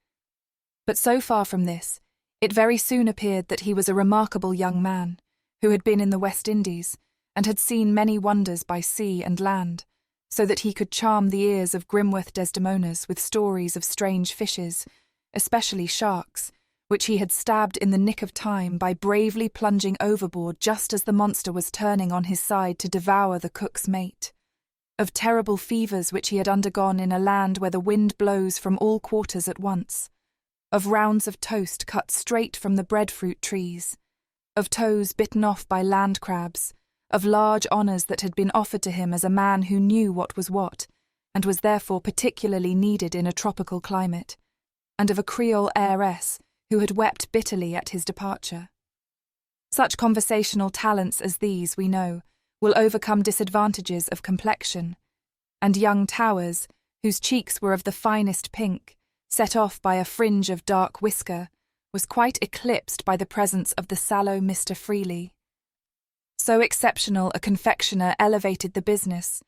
But so far from this, it very soon appeared that he was a remarkable young man, who had been in the West Indies, and had seen many wonders by sea and land, so that he could charm the ears of Grimworth Desdemonas with stories of strange fishes, especially sharks, which he had stabbed in the nick of time by bravely plunging overboard just as the monster was turning on his side to devour the cook's mate, of terrible fevers which he had undergone in a land where the wind blows from all quarters at once, of rounds of toast cut straight from the breadfruit trees, of toes bitten off by land crabs, of large honours that had been offered to him as a man who knew what was what, and was therefore particularly needed in a tropical climate, and of a Creole heiress who had wept bitterly at his departure. Such conversational talents as these, we know, will overcome disadvantages of complexion, and young Towers, whose cheeks were of the finest pink, set off by a fringe of dark whisker, was quite eclipsed by the presence of the sallow Mr. Freely. So exceptional a confectioner elevated the business,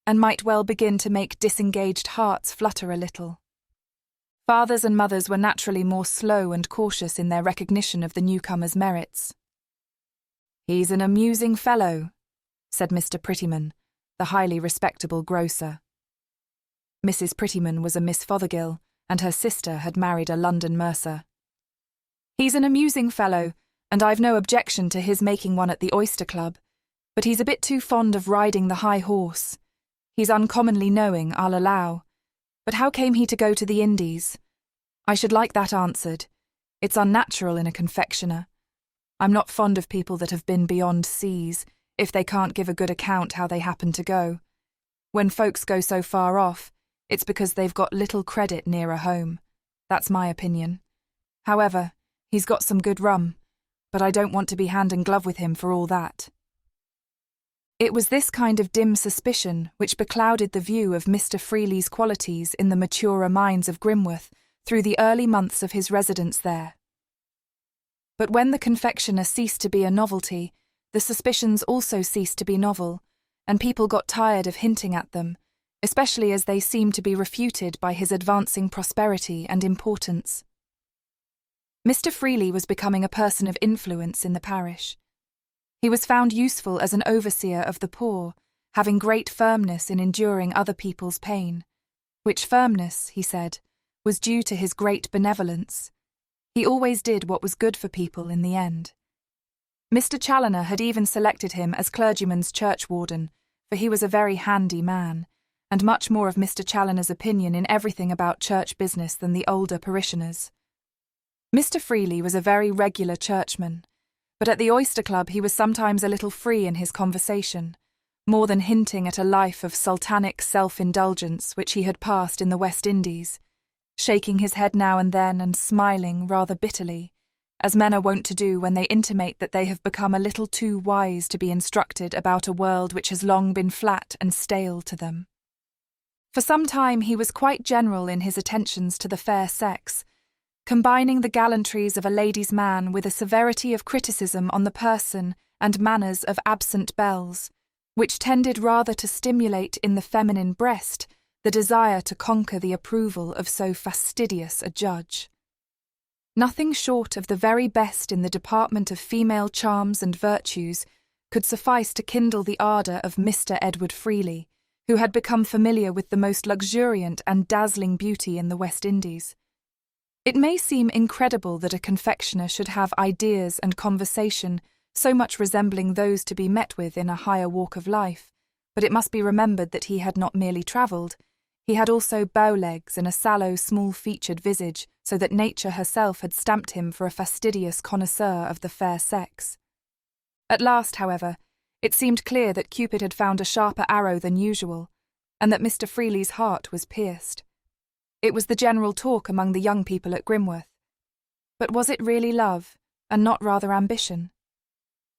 and might well begin to make disengaged hearts flutter a little. Fathers and mothers were naturally more slow and cautious in their recognition of the newcomer's merits. "He's an amusing fellow," said Mr. Prettyman, the highly respectable grocer. Mrs. Prettyman was a Miss Fothergill, and her sister had married a London mercer. "He's an amusing fellow, and I've no objection to his making one at the Oyster Club, but he's a bit too fond of riding the high horse. He's uncommonly knowing, I'll allow. But how came he to go to the Indies? I should like that answered. It's unnatural in a confectioner. I'm not fond of people that have been beyond seas, if they can't give a good account how they happen to go. When folks go so far off, it's because they've got little credit nearer home. That's my opinion. However, he's got some good rum, but I don't want to be hand and glove with him for all that." It was this kind of dim suspicion which beclouded the view of Mr. Freely's qualities in the maturer minds of Grimworth through the early months of his residence there. But when the confectioner ceased to be a novelty, the suspicions also ceased to be novel, and people got tired of hinting at them, especially as they seemed to be refuted by his advancing prosperity and importance. Mr. Freely was becoming a person of influence in the parish. He was found useful as an overseer of the poor, having great firmness in enduring other people's pain, which firmness, he said, was due to his great benevolence. He always did what was good for people in the end. Mr. Challoner had even selected him as clergyman's churchwarden, for he was a very handy man, and much more of Mr. Challoner's opinion in everything about church business than the older parishioners. Mr. Freely was a very regular churchman, but at the Oyster Club he was sometimes a little free in his conversation, more than hinting at a life of sultanic self-indulgence which he had passed in the West Indies, shaking his head now and then and smiling rather bitterly, as men are wont to do when they intimate that they have become a little too wise to be instructed about a world which has long been flat and stale to them. For some time he was quite general in his attentions to the fair sex, combining the gallantries of a ladies' man with a severity of criticism on the person and manners of absent belles, which tended rather to stimulate in the feminine breast the desire to conquer the approval of so fastidious a judge. Nothing short of the very best in the department of female charms and virtues could suffice to kindle the ardour of Mr. Edward Freely, who had become familiar with the most luxuriant and dazzling beauty in the West Indies. It may seem incredible that a confectioner should have ideas and conversation so much resembling those to be met with in a higher walk of life, but it must be remembered that he had not merely travelled, he had also bow legs and a sallow, small-featured visage, so that nature herself had stamped him for a fastidious connoisseur of the fair sex. At last, however, it seemed clear that Cupid had found a sharper arrow than usual, and that Mr. Freely's heart was pierced. It was the general talk among the young people at Grimworth. But was it really love, and not rather ambition?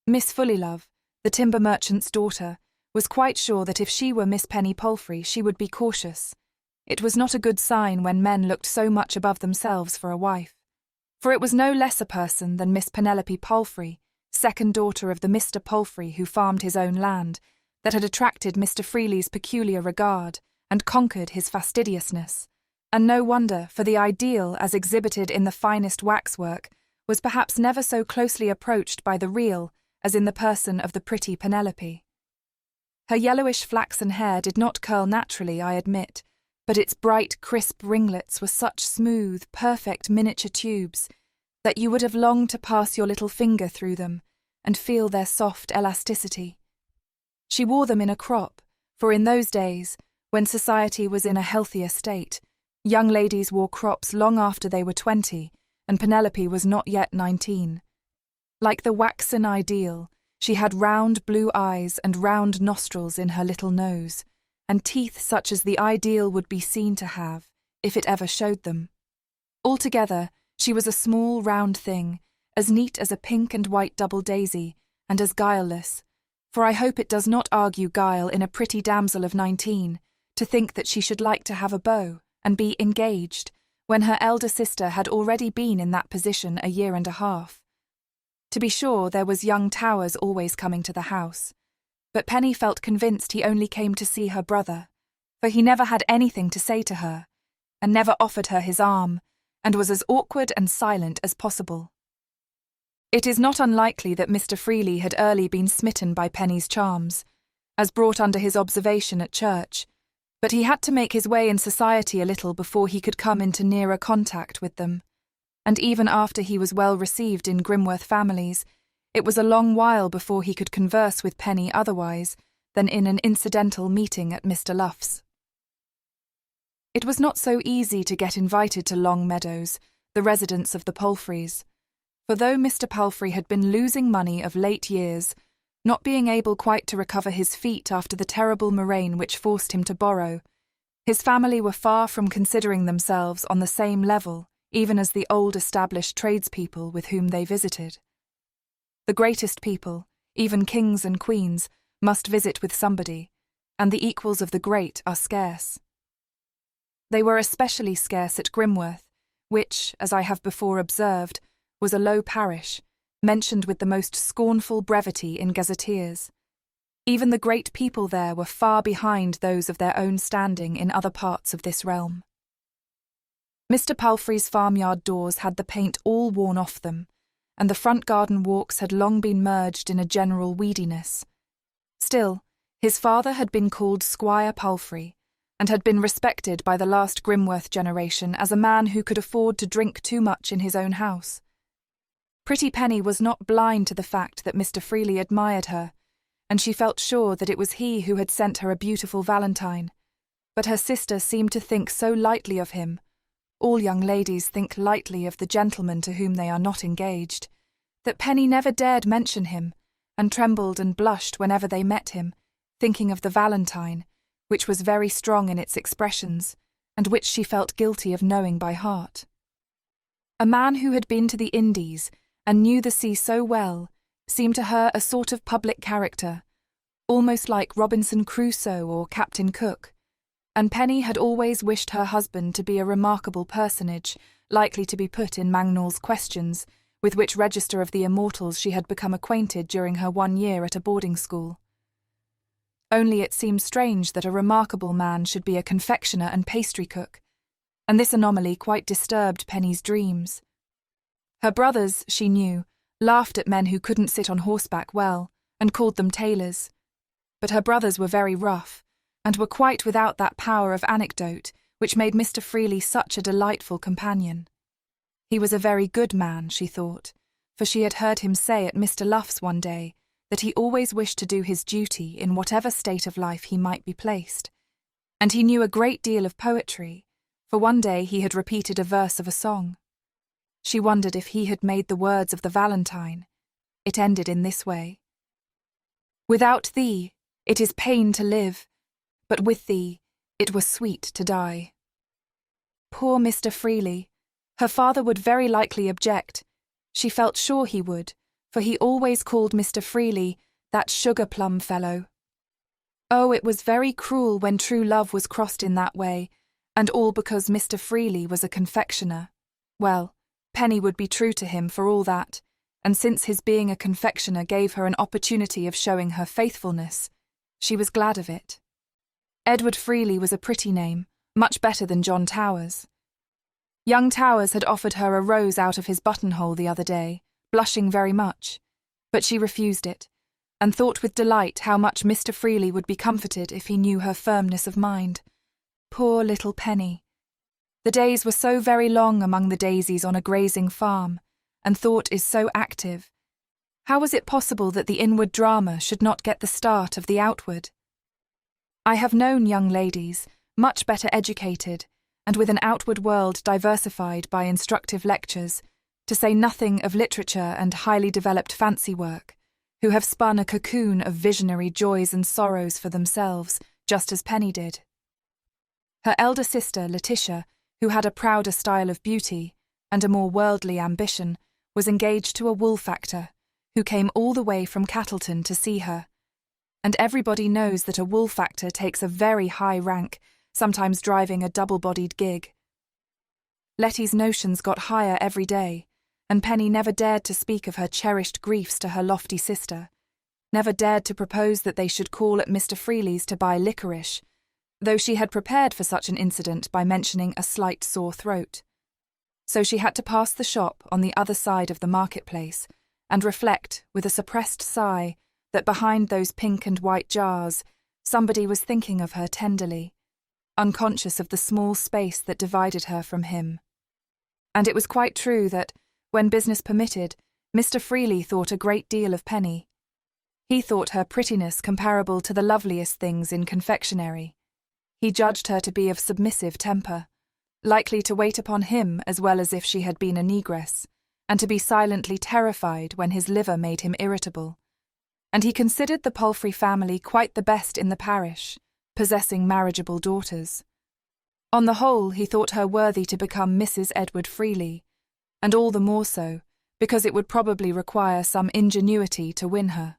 Miss Fullylove, the timber merchant's daughter, was quite sure that if she were Miss Penny Palfrey she would be cautious. It was not a good sign when men looked so much above themselves for a wife. For it was no less a person than Miss Penelope Palfrey, second daughter of the Mr. Palfrey who farmed his own land, that had attracted Mr. Freely's peculiar regard and conquered his fastidiousness. And no wonder, for the ideal, as exhibited in the finest waxwork, was perhaps never so closely approached by the real as in the person of the pretty Penelope. Her yellowish flaxen hair did not curl naturally, I admit, but its bright, crisp ringlets were such smooth, perfect miniature tubes that you would have longed to pass your little finger through them and feel their soft elasticity. She wore them in a crop, for in those days, when society was in a healthier state, young ladies wore crops long after they were 20, and Penelope was not yet 19. Like the waxen ideal, she had round blue eyes and round nostrils in her little nose, and teeth such as the ideal would be seen to have, if it ever showed them. Altogether, she was a small, round thing, as neat as a pink and white double daisy, and as guileless, for I hope it does not argue guile in a pretty damsel of 19, to think that she should like to have a beau and be engaged, when her elder sister had already been in that position a year and a half. To be sure, there was young Towers always coming to the house, but Penny felt convinced he only came to see her brother, for he never had anything to say to her, and never offered her his arm, and was as awkward and silent as possible. It is not unlikely that Mr. Freely had early been smitten by Penny's charms, as brought under his observation at church, but he had to make his way in society a little before he could come into nearer contact with them, and even after he was well received in Grimworth families, it was a long while before he could converse with Penny otherwise than in an incidental meeting at Mr. Luff's. It was not so easy to get invited to Long Meadows, the residence of the Palfreys, for though Mr. Palfrey had been losing money of late years, not being able quite to recover his feet after the terrible murrain which forced him to borrow, his family were far from considering themselves on the same level even as the old established tradespeople with whom they visited. The greatest people, even kings and queens, must visit with somebody, and the equals of the great are scarce. They were especially scarce at Grimworth, which, as I have before observed, was a low parish, mentioned with the most scornful brevity in gazetteers. Even the great people there were far behind those of their own standing in other parts of this realm. Mr. Palfrey's farmyard doors had the paint all worn off them, and the front garden walks had long been merged in a general weediness. Still, his father had been called Squire Palfrey, and had been respected by the last Grimworth generation as a man who could afford to drink too much in his own house. Pretty Penny was not blind to the fact that Mr. Freely admired her, and she felt sure that it was he who had sent her a beautiful valentine. But her sister seemed to think so lightly of him. All young ladies think lightly of the gentleman to whom they are not engaged, that Penny never dared mention him, and trembled and blushed whenever they met him, thinking of the valentine, which was very strong in its expressions, and which she felt guilty of knowing by heart. A man who had been to the Indies, and knew the sea so well, seemed to her a sort of public character, almost like Robinson Crusoe or Captain Cook, and Penny had always wished her husband to be a remarkable personage, likely to be put in Mangnall's Questions, with which register of the immortals she had become acquainted during her 1 year at a boarding school. Only it seemed strange that a remarkable man should be a confectioner and pastry cook, and this anomaly quite disturbed Penny's dreams. Her brothers, she knew, laughed at men who couldn't sit on horseback well, and called them tailors. But her brothers were very rough, and were quite without that power of anecdote which made Mr. Freely such a delightful companion. He was a very good man, she thought, for she had heard him say at Mr. Luff's one day that he always wished to do his duty in whatever state of life he might be placed, and he knew a great deal of poetry, for one day he had repeated a verse of a song. She wondered if he had made the words of the valentine. It ended in this way: "Without thee, it is pain to live, but with thee, it were sweet to die." Poor Mr. Freely! Her father would very likely object. She felt sure he would, for he always called Mr. Freely that sugar-plum fellow. Oh, it was very cruel when true love was crossed in that way, and all because Mr. Freely was a confectioner. Well, Penny would be true to him for all that, and since his being a confectioner gave her an opportunity of showing her faithfulness, she was glad of it. Edward Freely was a pretty name, much better than John Towers. Young Towers had offered her a rose out of his buttonhole the other day, blushing very much, but she refused it, and thought with delight how much Mr. Freely would be comforted if he knew her firmness of mind. Poor little Penny! The days were so very long among the daisies on a grazing farm, and thought is so active. How was it possible that the inward drama should not get the start of the outward? I have known young ladies, much better educated, and with an outward world diversified by instructive lectures, to say nothing of literature and highly developed fancy work, who have spun a cocoon of visionary joys and sorrows for themselves, just as Penny did. Her elder sister, Letitia, who had a prouder style of beauty and a more worldly ambition, was engaged to a wool factor, who came all the way from Cattleton to see her. And everybody knows that a wool factor takes a very high rank, sometimes driving a double-bodied gig. Letty's notions got higher every day, and Penny never dared to speak of her cherished griefs to her lofty sister, never dared to propose that they should call at Mr. Freely's to buy licorice, though she had prepared for such an incident by mentioning a slight sore throat. So she had to pass the shop on the other side of the marketplace, and reflect, with a suppressed sigh, that behind those pink and white jars, somebody was thinking of her tenderly, unconscious of the small space that divided her from him. And it was quite true that, when business permitted, Mr. Freely thought a great deal of Penny. He thought her prettiness comparable to the loveliest things in confectionery. He judged her to be of submissive temper, likely to wait upon him as well as if she had been a negress, and to be silently terrified when his liver made him irritable. And he considered the Palfrey family quite the best in the parish, possessing marriageable daughters. On the whole, he thought her worthy to become Mrs. Edward Freely, and all the more so, because it would probably require some ingenuity to win her.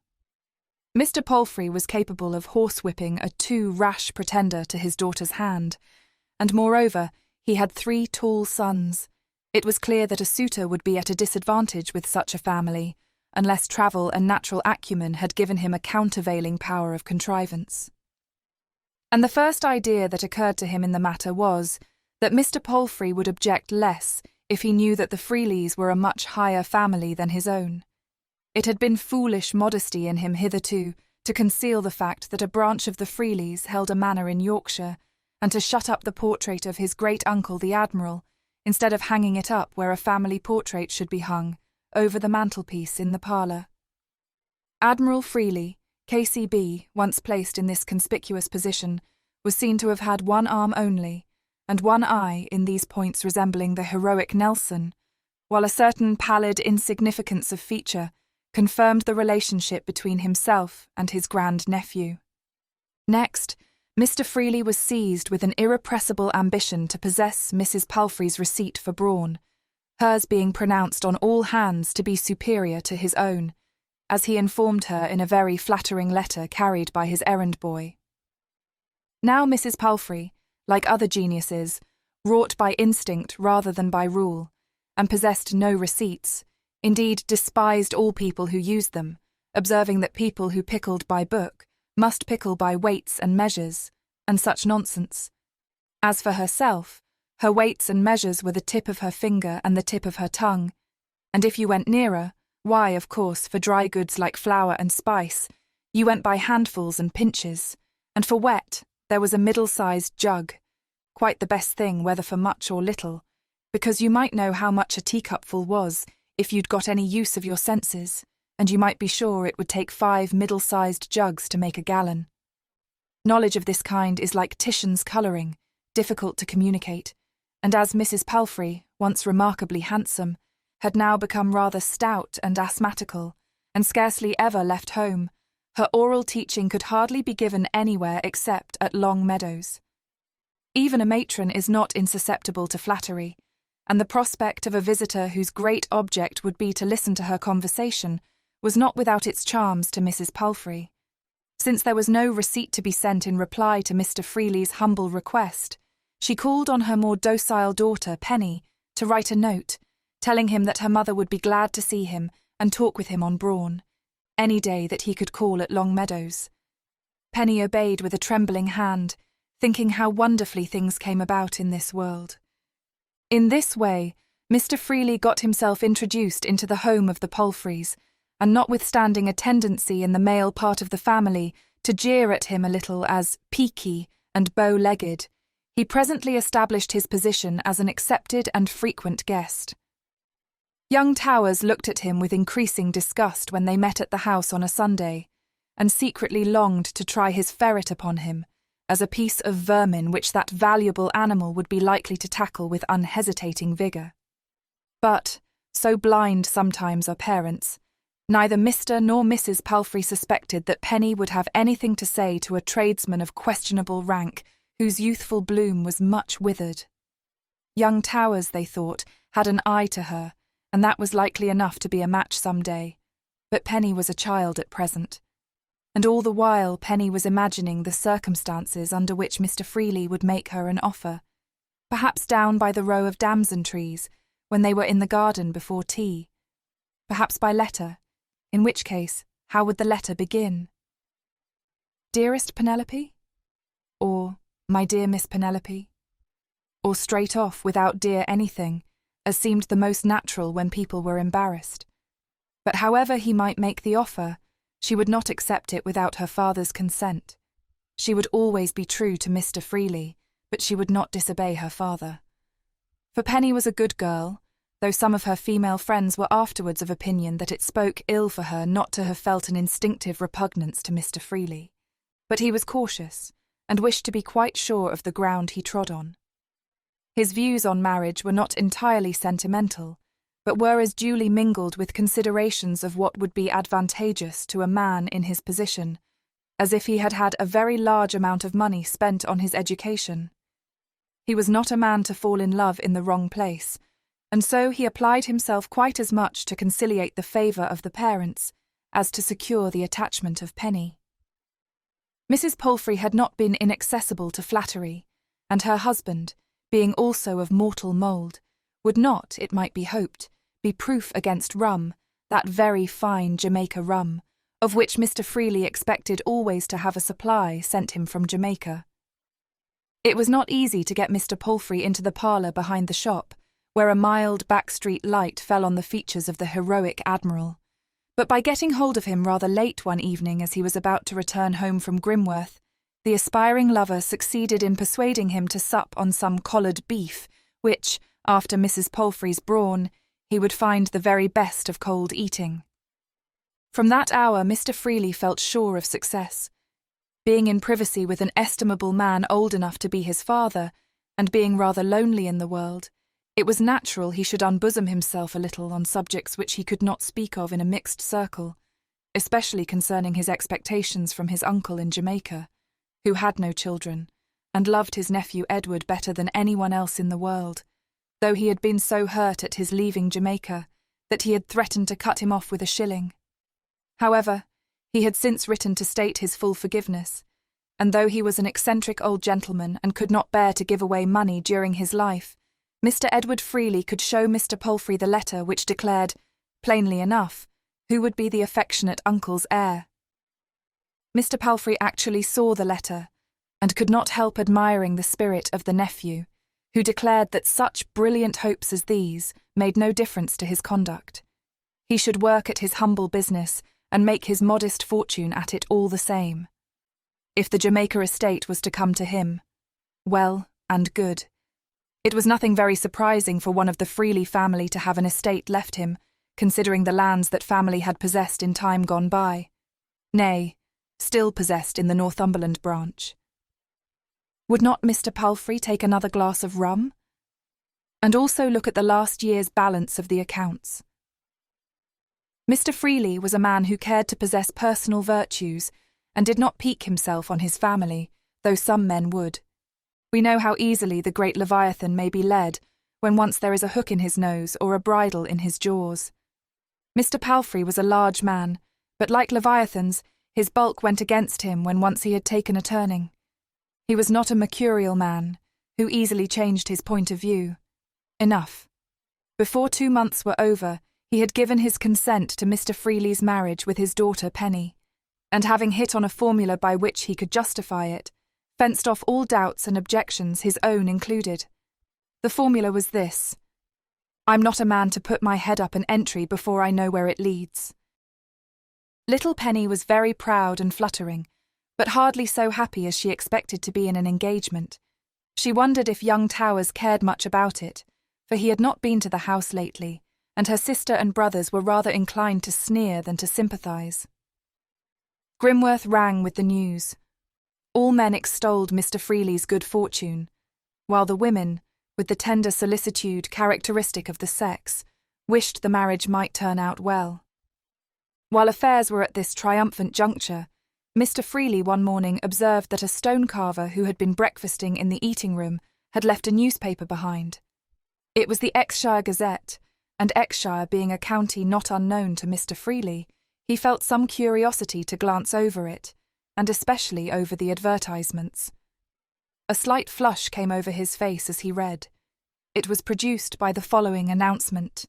Mr. Palfrey was capable of horsewhipping a too rash pretender to his daughter's hand, and moreover, he had 3 tall sons. It was clear that a suitor would be at a disadvantage with such a family, unless travel and natural acumen had given him a countervailing power of contrivance. And the first idea that occurred to him in the matter was that Mr. Palfrey would object less if he knew that the Freelys were a much higher family than his own. It had been foolish modesty in him hitherto to conceal the fact that a branch of the Freelys held a manor in Yorkshire, and to shut up the portrait of his great-uncle the Admiral, instead of hanging it up where a family portrait should be hung, over the mantelpiece in the parlour. Admiral Freely, KCB, once placed in this conspicuous position, was seen to have had one arm only, and one eye in these points resembling the heroic Nelson, while a certain pallid insignificance of feature confirmed the relationship between himself and his grand-nephew. Next, Mr. Freely was seized with an irrepressible ambition to possess Mrs. Palfrey's receipt for brawn, hers being pronounced on all hands to be superior to his own, as he informed her in a very flattering letter carried by his errand-boy. Now Mrs. Palfrey, like other geniuses, wrought by instinct rather than by rule, and possessed no receipts, indeed despised all people who used them, observing that people who pickled by book must pickle by weights and measures, and such nonsense. As for herself, her weights and measures were the tip of her finger and the tip of her tongue, and if you went nearer, why, of course, for dry goods like flour and spice, you went by handfuls and pinches, and for wet, there was a middle-sized jug, quite the best thing whether for much or little, because you might know how much a teacupful was if you'd got any use of your senses, and you might be sure it would take 5 middle-sized jugs to make a gallon. Knowledge of this kind is like Titian's colouring, difficult to communicate, and as Mrs. Palfrey, once remarkably handsome, had now become rather stout and asthmatical, and scarcely ever left home, her oral teaching could hardly be given anywhere except at Long Meadows. Even a matron is not insusceptible to flattery, and the prospect of a visitor whose great object would be to listen to her conversation was not without its charms to Mrs. Palfrey. Since there was no receipt to be sent in reply to Mr. Freely's humble request, she called on her more docile daughter, Penny, to write a note, telling him that her mother would be glad to see him and talk with him on brawn, any day that he could call at Long Meadows. Penny obeyed with a trembling hand, thinking how wonderfully things came about in this world. In this way, Mr. Freely got himself introduced into the home of the Palfreys, and notwithstanding a tendency in the male part of the family to jeer at him a little as peaky and bow-legged, he presently established his position as an accepted and frequent guest. Young Towers looked at him with increasing disgust when they met at the house on a Sunday, and secretly longed to try his ferret upon him, as a piece of vermin which that valuable animal would be likely to tackle with unhesitating vigour. But, so blind sometimes are parents, neither Mr. nor Mrs. Palfrey suspected that Penny would have anything to say to a tradesman of questionable rank whose youthful bloom was much withered. Young Towers, they thought, had an eye to her, and that was likely enough to be a match some day, but Penny was a child at present. And all the while Penny was imagining the circumstances under which Mr. Freely would make her an offer, perhaps down by the row of damson trees, when they were in the garden before tea, perhaps by letter, in which case, how would the letter begin? Dearest Penelope? Or, my dear Miss Penelope? Or straight off without dear anything, as seemed the most natural when people were embarrassed. But however he might make the offer, she would not accept it without her father's consent. She would always be true to Mr. Freely, but she would not disobey her father. For Penny was a good girl, though some of her female friends were afterwards of opinion that it spoke ill for her not to have felt an instinctive repugnance to Mr. Freely. But he was cautious, and wished to be quite sure of the ground he trod on. His views on marriage were not entirely sentimental, but were as duly mingled with considerations of what would be advantageous to a man in his position, as if he had had a very large amount of money spent on his education. He was not a man to fall in love in the wrong place, and so he applied himself quite as much to conciliate the favour of the parents as to secure the attachment of Penny. Mrs. Palfrey had not been inaccessible to flattery, and her husband, being also of mortal mould, would not, it might be hoped, be proof against rum, that very fine Jamaica rum, of which Mr. Freely expected always to have a supply sent him from Jamaica. It was not easy to get Mr. Palfrey into the parlour behind the shop, where a mild back-street light fell on the features of the heroic Admiral. But by getting hold of him rather late one evening as he was about to return home from Grimworth, the aspiring lover succeeded in persuading him to sup on some collared beef, which, after Mrs. Palfrey's brawn, he would find the very best of cold eating. From that hour Mr. Freely felt sure of success. Being in privacy with an estimable man old enough to be his father, and being rather lonely in the world, it was natural he should unbosom himself a little on subjects which he could not speak of in a mixed circle, especially concerning his expectations from his uncle in Jamaica, who had no children, and loved his nephew Edward better than anyone else in the world, though he had been so hurt at his leaving Jamaica that he had threatened to cut him off with a shilling. However, he had since written to state his full forgiveness, and though he was an eccentric old gentleman and could not bear to give away money during his life, Mr. Edward Freely could show Mr. Palfrey the letter which declared, plainly enough, who would be the affectionate uncle's heir. Mr. Palfrey actually saw the letter, and could not help admiring the spirit of the nephew, who declared that such brilliant hopes as these made no difference to his conduct. He should work at his humble business and make his modest fortune at it all the same. If the Jamaica estate was to come to him, well and good. It was nothing very surprising for one of the Freely family to have an estate left him, considering the lands that family had possessed in time gone by. Nay, still possessed in the Northumberland branch. Would not Mr. Palfrey take another glass of rum? And also look at the last year's balance of the accounts. Mr. Freely was a man who cared to possess personal virtues and did not pique himself on his family, though some men would. We know how easily the great Leviathan may be led when once there is a hook in his nose or a bridle in his jaws. Mr. Palfrey was a large man, but like Leviathan's, his bulk went against him when once he had taken a turning. He was not a mercurial man, who easily changed his point of view. Enough. Before 2 months were over, he had given his consent to Mr. Freely's marriage with his daughter Penny, and having hit on a formula by which he could justify it, fenced off all doubts and objections, his own included. The formula was this: I'm not a man to put my head up an entry before I know where it leads. Little Penny was very proud and fluttering, but hardly so happy as she expected to be in an engagement. She wondered if young Towers cared much about it, for he had not been to the house lately, and her sister and brothers were rather inclined to sneer than to sympathise. Grimworth rang with the news. All men extolled Mr. Freely's good fortune, while the women, with the tender solicitude characteristic of the sex, wished the marriage might turn out well. While affairs were at this triumphant juncture, Mr. Freely one morning observed that a stone carver who had been breakfasting in the eating-room had left a newspaper behind. It was the Exshire Gazette, and Exshire being a county not unknown to Mr. Freely, he felt some curiosity to glance over it, and especially over the advertisements. A slight flush came over his face as he read. It was produced by the following announcement.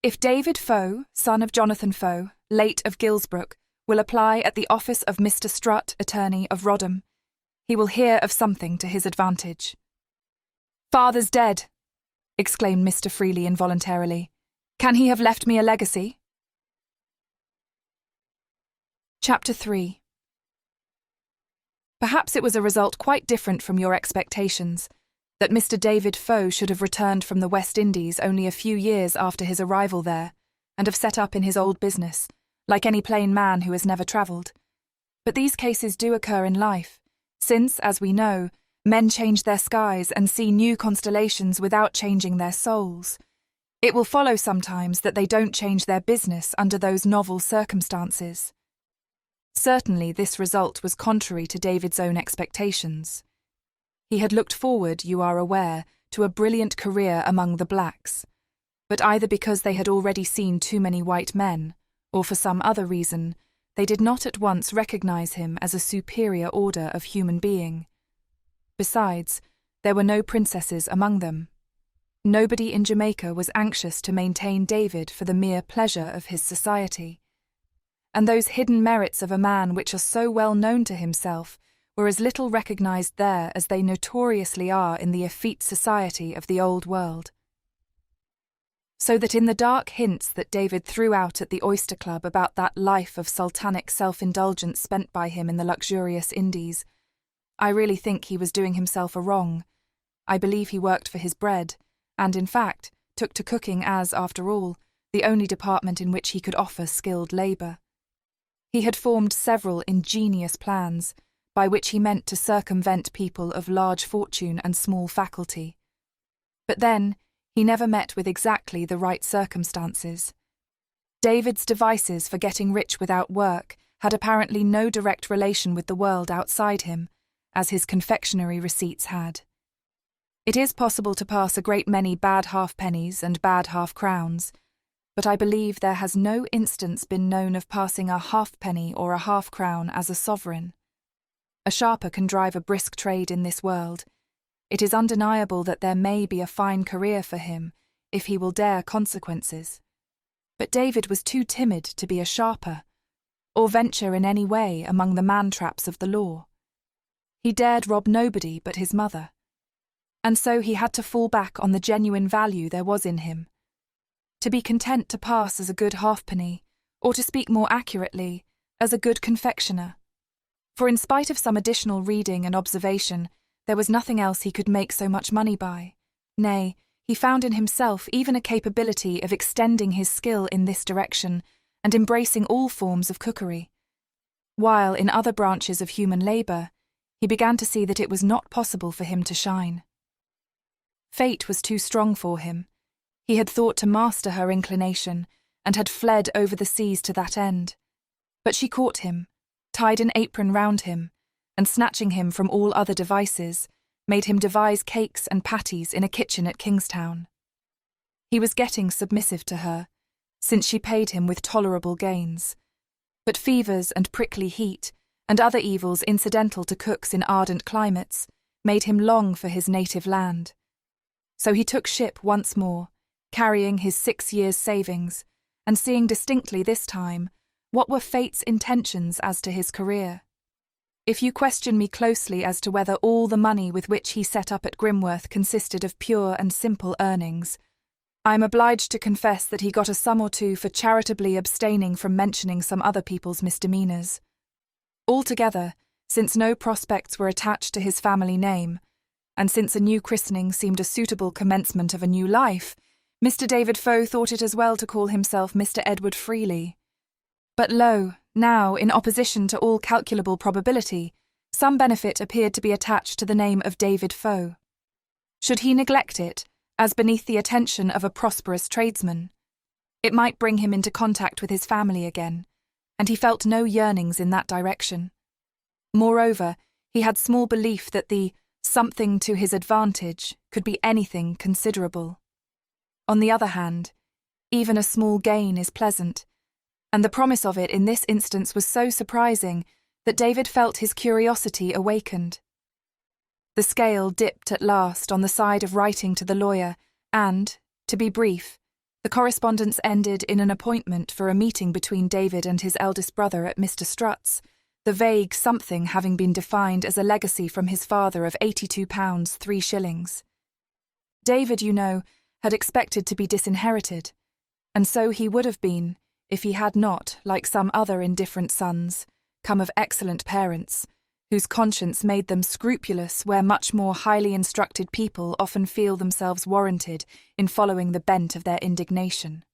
If David Faux, son of Jonathan Faux, late of Gilsbrook, will apply at the office of Mr. Strutt, attorney of Rodham, he will hear of something to his advantage. Father's dead, exclaimed Mr. Freely involuntarily. Can he have left me a legacy? Chapter 3. Perhaps it was a result quite different from your expectations, that Mr. David Faux should have returned from the West Indies only a few years after his arrival there, and have set up in his old business, like any plain man who has never travelled. But these cases do occur in life, since, as we know, men change their skies and see new constellations without changing their souls. It will follow sometimes that they don't change their business under those novel circumstances. Certainly this result was contrary to David's own expectations. He had looked forward, you are aware, to a brilliant career among the blacks, but either because they had already seen too many white men, or for some other reason, they did not at once recognise him as a superior order of human being. Besides, there were no princesses among them. Nobody in Jamaica was anxious to maintain David for the mere pleasure of his society. And those hidden merits of a man which are so well known to himself were as little recognized there as they notoriously are in the effete society of the old world. So that in the dark hints that David threw out at the Oyster Club about that life of sultanic self-indulgence spent by him in the luxurious Indies, I really think he was doing himself a wrong. I believe he worked for his bread, and in fact took to cooking as, after all, the only department in which he could offer skilled labour. He had formed several ingenious plans, by which he meant to circumvent people of large fortune and small faculty. But then, he never met with exactly the right circumstances. David's devices for getting rich without work had apparently no direct relation with the world outside him, as his confectionery receipts had. It is possible to pass a great many bad halfpennies and bad half-crowns, but I believe there has no instance been known of passing a halfpenny or a half-crown as a sovereign. A sharper can drive a brisk trade in this world. It is undeniable that there may be a fine career for him, if he will dare consequences. But David was too timid to be a sharper, or venture in any way among the man-traps of the law. He dared rob nobody but his mother, and so he had to fall back on the genuine value there was in him. To be content to pass as a good halfpenny, or to speak more accurately, as a good confectioner. For in spite of some additional reading and observation, there was nothing else he could make so much money by. Nay, he found in himself even a capability of extending his skill in this direction and embracing all forms of cookery. While in other branches of human labour, he began to see that it was not possible for him to shine. Fate was too strong for him. He had thought to master her inclination and had fled over the seas to that end. But she caught him, tied an apron round him, and snatching him from all other devices, made him devise cakes and patties in a kitchen at Kingstown. He was getting submissive to her, since she paid him with tolerable gains. But fevers and prickly heat, and other evils incidental to cooks in ardent climates, made him long for his native land. So he took ship once more, carrying his 6 years' savings, and seeing distinctly this time what were fate's intentions as to his career. If you question me closely as to whether all the money with which he set up at Grimworth consisted of pure and simple earnings, I am obliged to confess that he got a sum or two for charitably abstaining from mentioning some other people's misdemeanours. Altogether, since no prospects were attached to his family name, and since a new christening seemed a suitable commencement of a new life, Mr. David Faux thought it as well to call himself Mr. Edward Freely. But lo, now, in opposition to all calculable probability, some benefit appeared to be attached to the name of David Faux. Should he neglect it, as beneath the attention of a prosperous tradesman? It might bring him into contact with his family again, and he felt no yearnings in that direction. Moreover, he had small belief that the something to his advantage could be anything considerable. On the other hand, even a small gain is pleasant, and the promise of it in this instance was so surprising that David felt his curiosity awakened. The scale dipped at last on the side of writing to the lawyer, and, to be brief, the correspondence ended in an appointment for a meeting between David and his eldest brother at Mr. Strutt's, the vague something having been defined as a legacy from his father of £82 3s. David, you know, had expected to be disinherited, and so he would have been, if he had not, like some other indifferent sons, come of excellent parents, whose conscience made them scrupulous where much more highly instructed people often feel themselves warranted in following the bent of their indignation.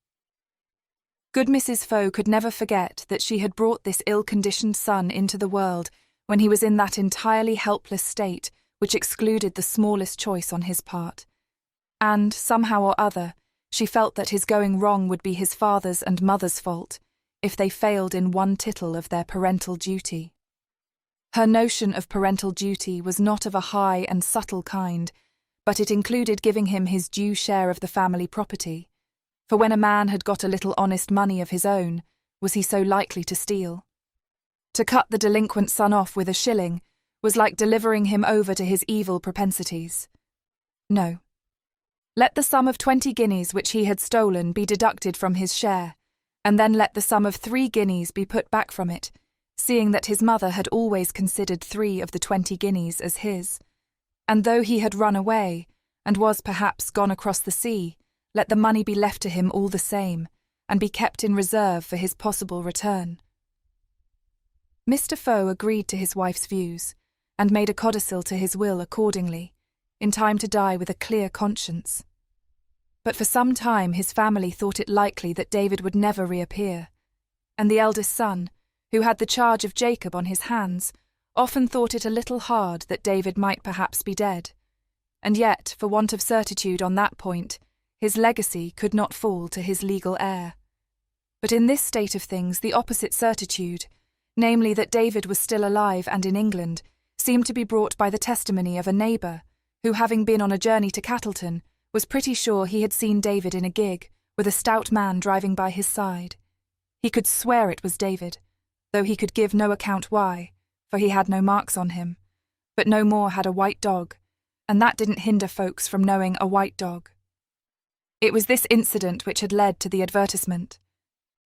Good Mrs. Faux could never forget that she had brought this ill-conditioned son into the world when he was in that entirely helpless state which excluded the smallest choice on his part. And, somehow or other, she felt that his going wrong would be his father's and mother's fault, if they failed in one tittle of their parental duty. Her notion of parental duty was not of a high and subtle kind, but it included giving him his due share of the family property, for when a man had got a little honest money of his own, was he so likely to steal? To cut the delinquent son off with a shilling was like delivering him over to his evil propensities. No. Let the sum of 20 guineas which he had stolen be deducted from his share, and then let the sum of 3 guineas be put back from it, seeing that his mother had always considered 3 of the 20 guineas as his. And though he had run away, and was perhaps gone across the sea, let the money be left to him all the same, and be kept in reserve for his possible return. Mr. Faux agreed to his wife's views, and made a codicil to his will accordingly, in time to die with a clear conscience. But for some time his family thought it likely that David would never reappear, and the eldest son, who had the charge of Jacob on his hands, often thought it a little hard that David might perhaps be dead, and yet, for want of certitude on that point, his legacy could not fall to his legal heir. But in this state of things the opposite certitude, namely that David was still alive and in England, seemed to be brought by the testimony of a neighbour, who, having been on a journey to Cattleton, was pretty sure he had seen David in a gig, with a stout man driving by his side. He could swear it was David, though he could give no account why, for he had no marks on him, but no more had a white dog, and that didn't hinder folks from knowing a white dog. It was this incident which had led to the advertisement.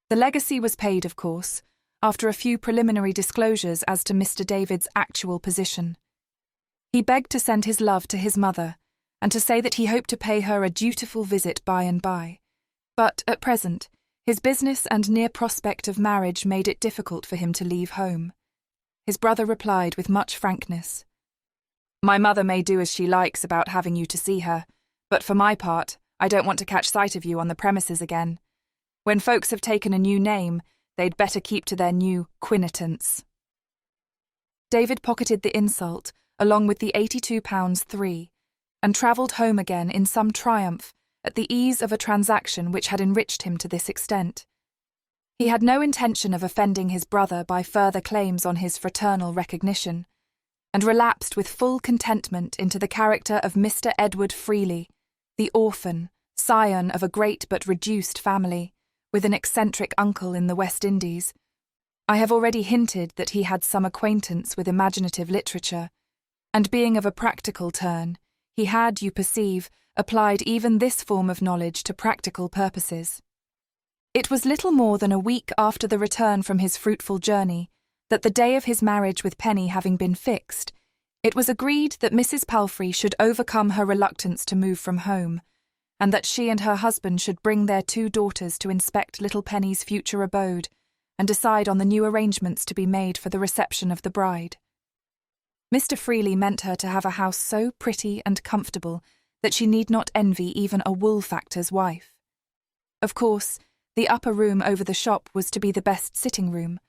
The legacy was paid, of course, after a few preliminary disclosures as to Mr. David's actual position. He begged to send his love to his mother, and to say that he hoped to pay her a dutiful visit by and by, but, at present, his business and near prospect of marriage made it difficult for him to leave home. His brother replied with much frankness, "My mother may do as she likes about having you to see her, but for my part, I don't want to catch sight of you on the premises again. When folks have taken a new name, they'd better keep to their new quinitance." David pocketed the insult, along with the £82.3, and travelled home again in some triumph at the ease of a transaction which had enriched him to this extent. He had no intention of offending his brother by further claims on his fraternal recognition, and relapsed with full contentment into the character of Mr. Edward Freely, the orphan, scion of a great but reduced family, with an eccentric uncle in the West Indies. I have already hinted that he had some acquaintance with imaginative literature, and being of a practical turn, he had, you perceive, applied even this form of knowledge to practical purposes. It was little more than a week after the return from his fruitful journey that, the day of his marriage with Penny having been fixed, it was agreed that Mrs. Palfrey should overcome her reluctance to move from home, and that she and her husband should bring their 2 daughters to inspect little Penny's future abode and decide on the new arrangements to be made for the reception of the bride. Mr. Freely meant her to have a house so pretty and comfortable that she need not envy even a wool factor's wife. Of course, the upper room over the shop was to be the best sitting room,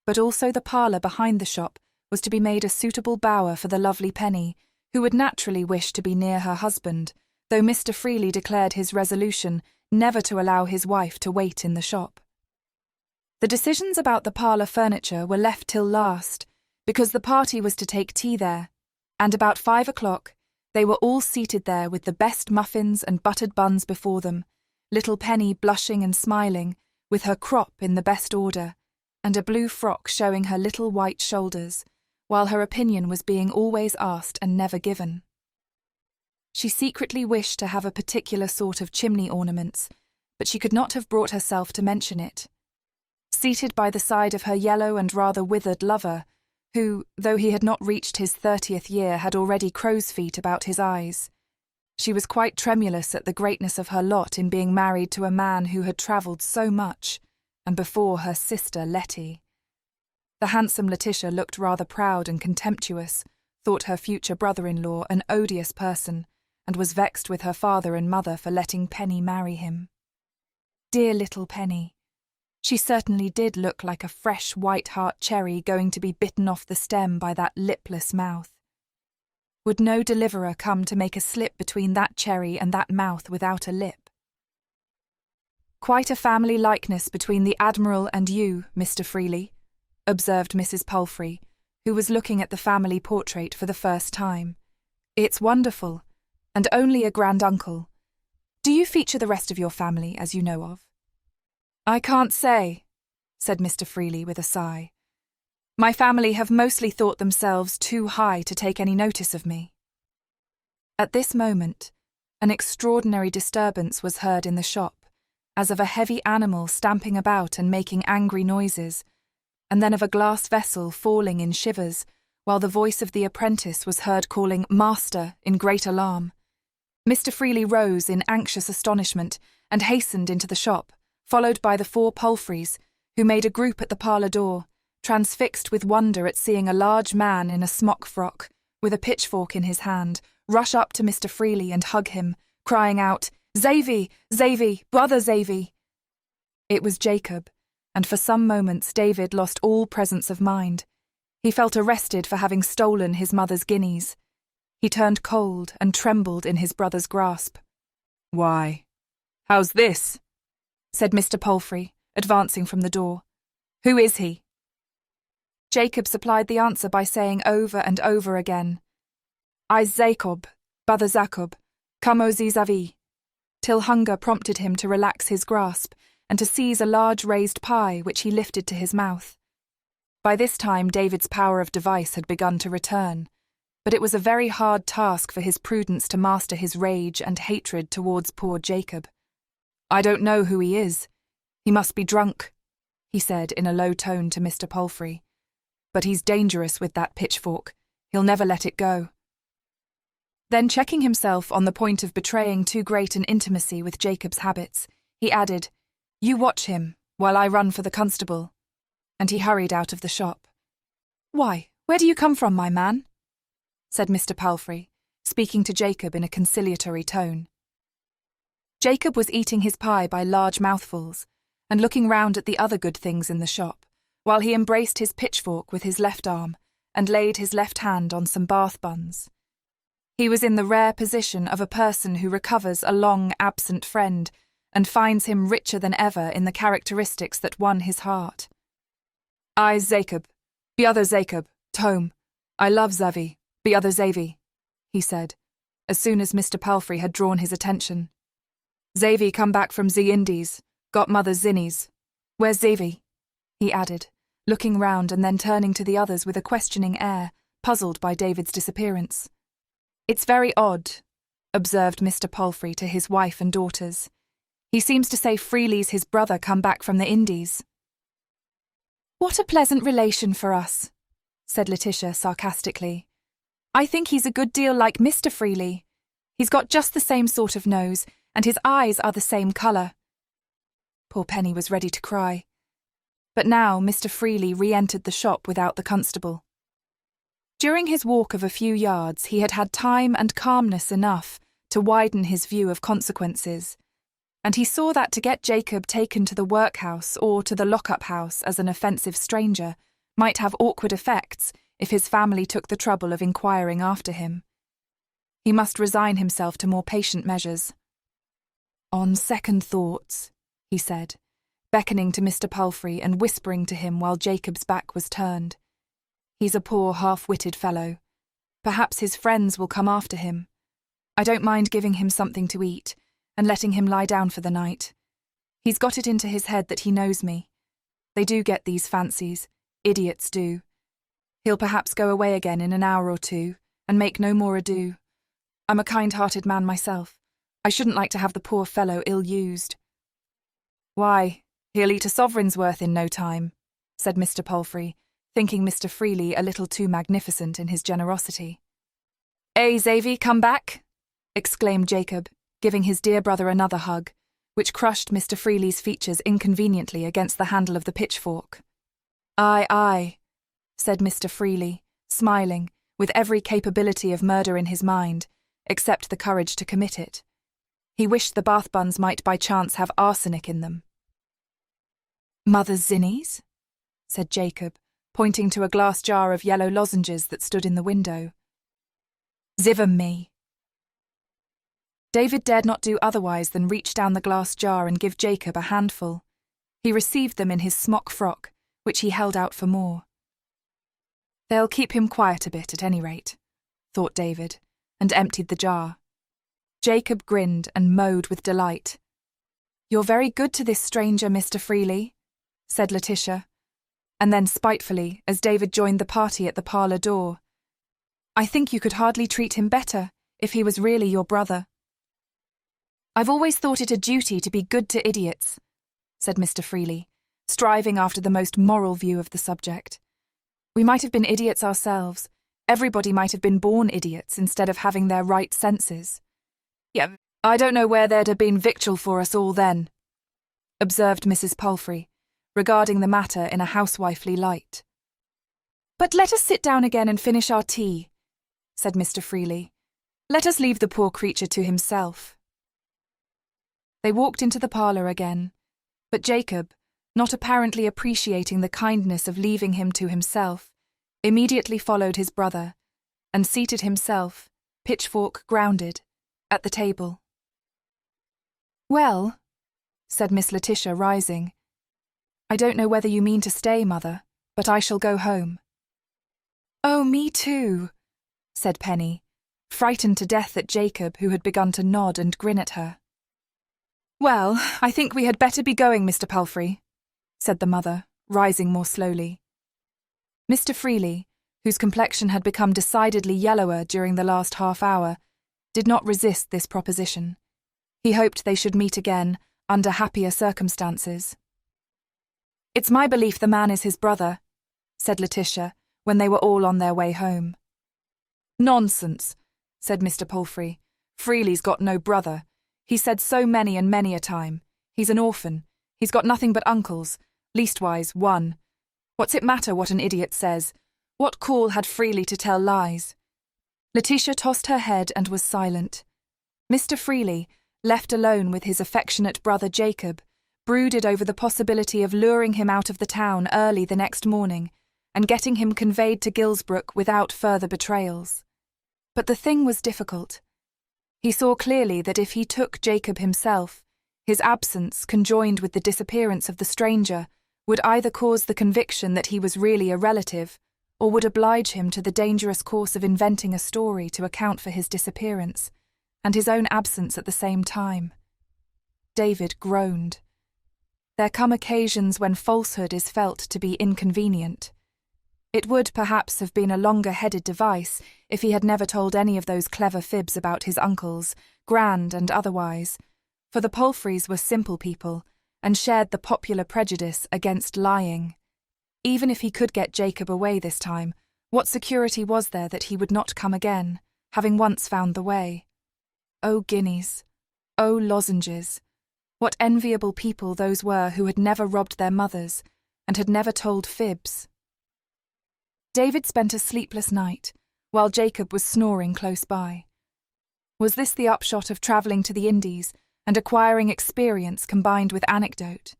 but also the parlour behind the shop was to be made a suitable bower for the lovely Penny, who would naturally wish to be near her husband, though Mr. Freely declared his resolution never to allow his wife to wait in the shop. The decisions about the parlour furniture were left till last, because the party was to take tea there, and about 5 o'clock they were all seated there with the best muffins and buttered buns before them, little Penny blushing and smiling, with her crop in the best order, and a blue frock showing her little white shoulders, while her opinion was being always asked and never given. She secretly wished to have a particular sort of chimney ornaments, but she could not have brought herself to mention it. Seated by the side of her yellow and rather withered lover, who, though he had not reached his 30th year, had already crow's feet about his eyes, she was quite tremulous at the greatness of her lot in being married to a man who had travelled so much, and before her sister Letty. The handsome Letitia looked rather proud and contemptuous, thought her future brother-in-law an odious person, and was vexed with her father and mother for letting Penny marry him. Dear little Penny! She certainly did look like a fresh white-heart cherry going to be bitten off the stem by that lipless mouth. Would no deliverer come to make a slip between that cherry and that mouth without a lip? "Quite a family likeness between the Admiral and you, Mr. Freely," observed Mrs. Palfrey, who was looking at the family portrait for the first time. "It's wonderful, and only a grand-uncle. Do you feature the rest of your family, as you know of?" "I can't say," said Mr. Freely with a sigh. "My family have mostly thought themselves too high to take any notice of me." At this moment, An extraordinary disturbance was heard in the shop, as of a heavy animal stamping about and making angry noises, and then of a glass vessel falling in shivers, while the voice of the apprentice was heard calling "Master" in great alarm. Mr. Freely rose in anxious astonishment and hastened into the shop, followed by the 4 palfreys, who made a group at the parlour door, transfixed with wonder at seeing a large man in a smock frock, with a pitchfork in his hand, rush up to Mr. Freely and hug him, crying out, "Zavy, Zavy, brother Zavy!" It was Jacob, and for some moments David lost all presence of mind. He felt arrested for having stolen his mother's guineas. He turned cold and trembled in his brother's grasp. "Why, how's this?" said Mr. Palfrey, advancing from the door. "Who is he?" Jacob supplied the answer by saying over and over again, "I's Zacob, brother Zacob, come o vis-a-vis," till hunger prompted him to relax his grasp and to seize a large raised pie which he lifted to his mouth. By this time David's power of device had begun to return, but it was a very hard task for his prudence to master his rage and hatred towards poor Jacob. "I don't know who he is. He must be drunk," he said in a low tone to Mr. Palfrey. "But he's dangerous with that pitchfork. He'll never let it go." Then, checking himself on the point of betraying too great an intimacy with Jacob's habits, he added, "You watch him, while I run for the constable," and he hurried out of the shop. "Why, where do you come from, my man?" said Mr. Palfrey, speaking to Jacob in a conciliatory tone. Jacob was eating his pie by large mouthfuls, and looking round at the other good things in the shop, while he embraced his pitchfork with his left arm and laid his left hand on some Bath buns. He was in the rare position of a person who recovers a long-absent friend and finds him richer than ever in the characteristics that won his heart. "I's Zacob, be other Zacob, t'home. I love Zavy, be other Zavy," he said, as soon as Mr. Palfrey had drawn his attention. "Zavy come back from the Indies, got mother's zinnies. Where's Zavy?" he added, looking round and then turning to the others with a questioning air, puzzled by David's disappearance. "It's very odd," observed Mr. Palfrey to his wife and daughters. "He seems to say Freely's his brother come back from the Indies." "What a pleasant relation for us," said Letitia sarcastically. "I think he's a good deal like Mr. Freely. He's got just the same sort of nose, and his eyes are the same colour." Poor Penny was ready to cry. But now Mr. Freely re-entered the shop without the constable. During his walk of a few yards he had had time and calmness enough to widen his view of consequences, and he saw that to get Jacob taken to the workhouse or to the lock-up house as an offensive stranger might have awkward effects if his family took the trouble of inquiring after him. He must resign himself to more patient measures. "On second thoughts," he said, beckoning to Mr. Palfrey and whispering to him while Jacob's back was turned. "He's a poor half-witted fellow. Perhaps his friends will come after him. I don't mind giving him something to eat and letting him lie down for the night. He's got it into his head that he knows me. They do get these fancies, idiots do. He'll perhaps go away again in an hour or two and make no more ado. I'm a kind-hearted man myself. I shouldn't like to have the poor fellow ill-used." "Why, he'll eat a sovereign's worth in no time," said Mr. Palfrey, thinking Mr. Freely a little too magnificent in his generosity. "Eh, Zavy, come back!" exclaimed Jacob, giving his dear brother another hug, which crushed Mr. Freely's features inconveniently against the handle of the pitchfork. "Aye, aye," said Mr. Freely, smiling, with every capability of murder in his mind, except the courage to commit it. He wished the Bath buns might by chance have arsenic in them. "Mother's zinnies?" said Jacob, pointing to a glass jar of yellow lozenges that stood in the window. "Ziv 'em me." David dared not do otherwise than reach down the glass jar and give Jacob a handful. He received them in his smock frock, which he held out for more. "They'll keep him quiet a bit, at any rate," thought David, and emptied the jar. Jacob grinned and mowed with delight. "You're very good to this stranger, Mr. Freely," said Letitia, and then spitefully, as David joined the party at the parlour door, "I think you could hardly treat him better if he was really your brother." "I've always thought it a duty to be good to idiots," said Mr. Freely, striving after the most moral view of the subject. "We might have been idiots ourselves. Everybody might have been born idiots instead of having their right senses." "Yeah, I don't know where there'd have been victual for us all then," observed Mrs. Palfrey, regarding the matter in a housewifely light. "But let us sit down again and finish our tea," said Mr. Freely. "Let us leave the poor creature to himself." They walked into the parlour again, but Jacob, not apparently appreciating the kindness of leaving him to himself, immediately followed his brother, and seated himself, pitchfork grounded, at the table. "Well," said Miss Letitia, rising, "I don't know whether you mean to stay, Mother, but I shall go home." "Oh, me too," said Penny, frightened to death at Jacob, who had begun to nod and grin at her. "Well, I think we had better be going, Mr. Palfrey," said the mother, rising more slowly. Mr. Freely, whose complexion had become decidedly yellower during the last half-hour, did not resist this proposition. He hoped they should meet again, under happier circumstances. "It's my belief the man is his brother," said Letitia, when they were all on their way home. "Nonsense," said Mr. Palfrey. "Freely's got no brother. He's said so many and many a time. He's an orphan. He's got nothing but uncles, leastwise one. What's it matter what an idiot says? What call had Freely to tell lies?" Letitia tossed her head and was silent. Mr. Freely, left alone with his affectionate brother Jacob, brooded over the possibility of luring him out of the town early the next morning and getting him conveyed to Gilsbrook without further betrayals. But the thing was difficult. He saw clearly that if he took Jacob himself, his absence, conjoined with the disappearance of the stranger, would either cause the conviction that he was really a relative, or would oblige him to the dangerous course of inventing a story to account for his disappearance, and his own absence at the same time. David groaned. There come occasions when falsehood is felt to be inconvenient. It would perhaps have been a longer-headed device if he had never told any of those clever fibs about his uncles, grand and otherwise, for the Palfreys were simple people and shared the popular prejudice against lying. Even if he could get Jacob away this time, what security was there that he would not come again, having once found the way? Oh, guineas! Oh, lozenges! What enviable people those were who had never robbed their mothers and had never told fibs. David spent a sleepless night, while Jacob was snoring close by. Was this the upshot of travelling to the Indies and acquiring experience combined with anecdote?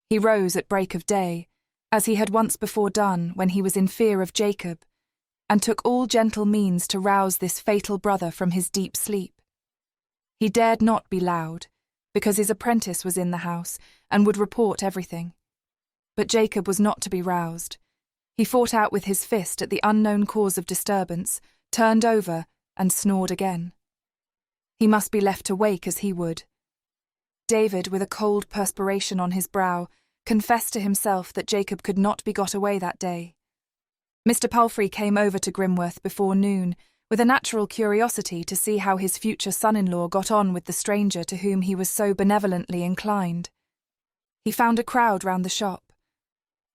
He rose at break of day, as he had once before done when he was in fear of Jacob, and took all gentle means to rouse this fatal brother from his deep sleep. He dared not be loud, because his apprentice was in the house and would report everything. But Jacob was not to be roused. He fought out with his fist at the unknown cause of disturbance, turned over, and snored again. He must be left to wake as he would. David, with a cold perspiration on his brow, confessed to himself that Jacob could not be got away that day. Mr. Palfrey came over to Grimworth before noon, with a natural curiosity to see how his future son-in-law got on with the stranger to whom he was so benevolently inclined. He found a crowd round the shop.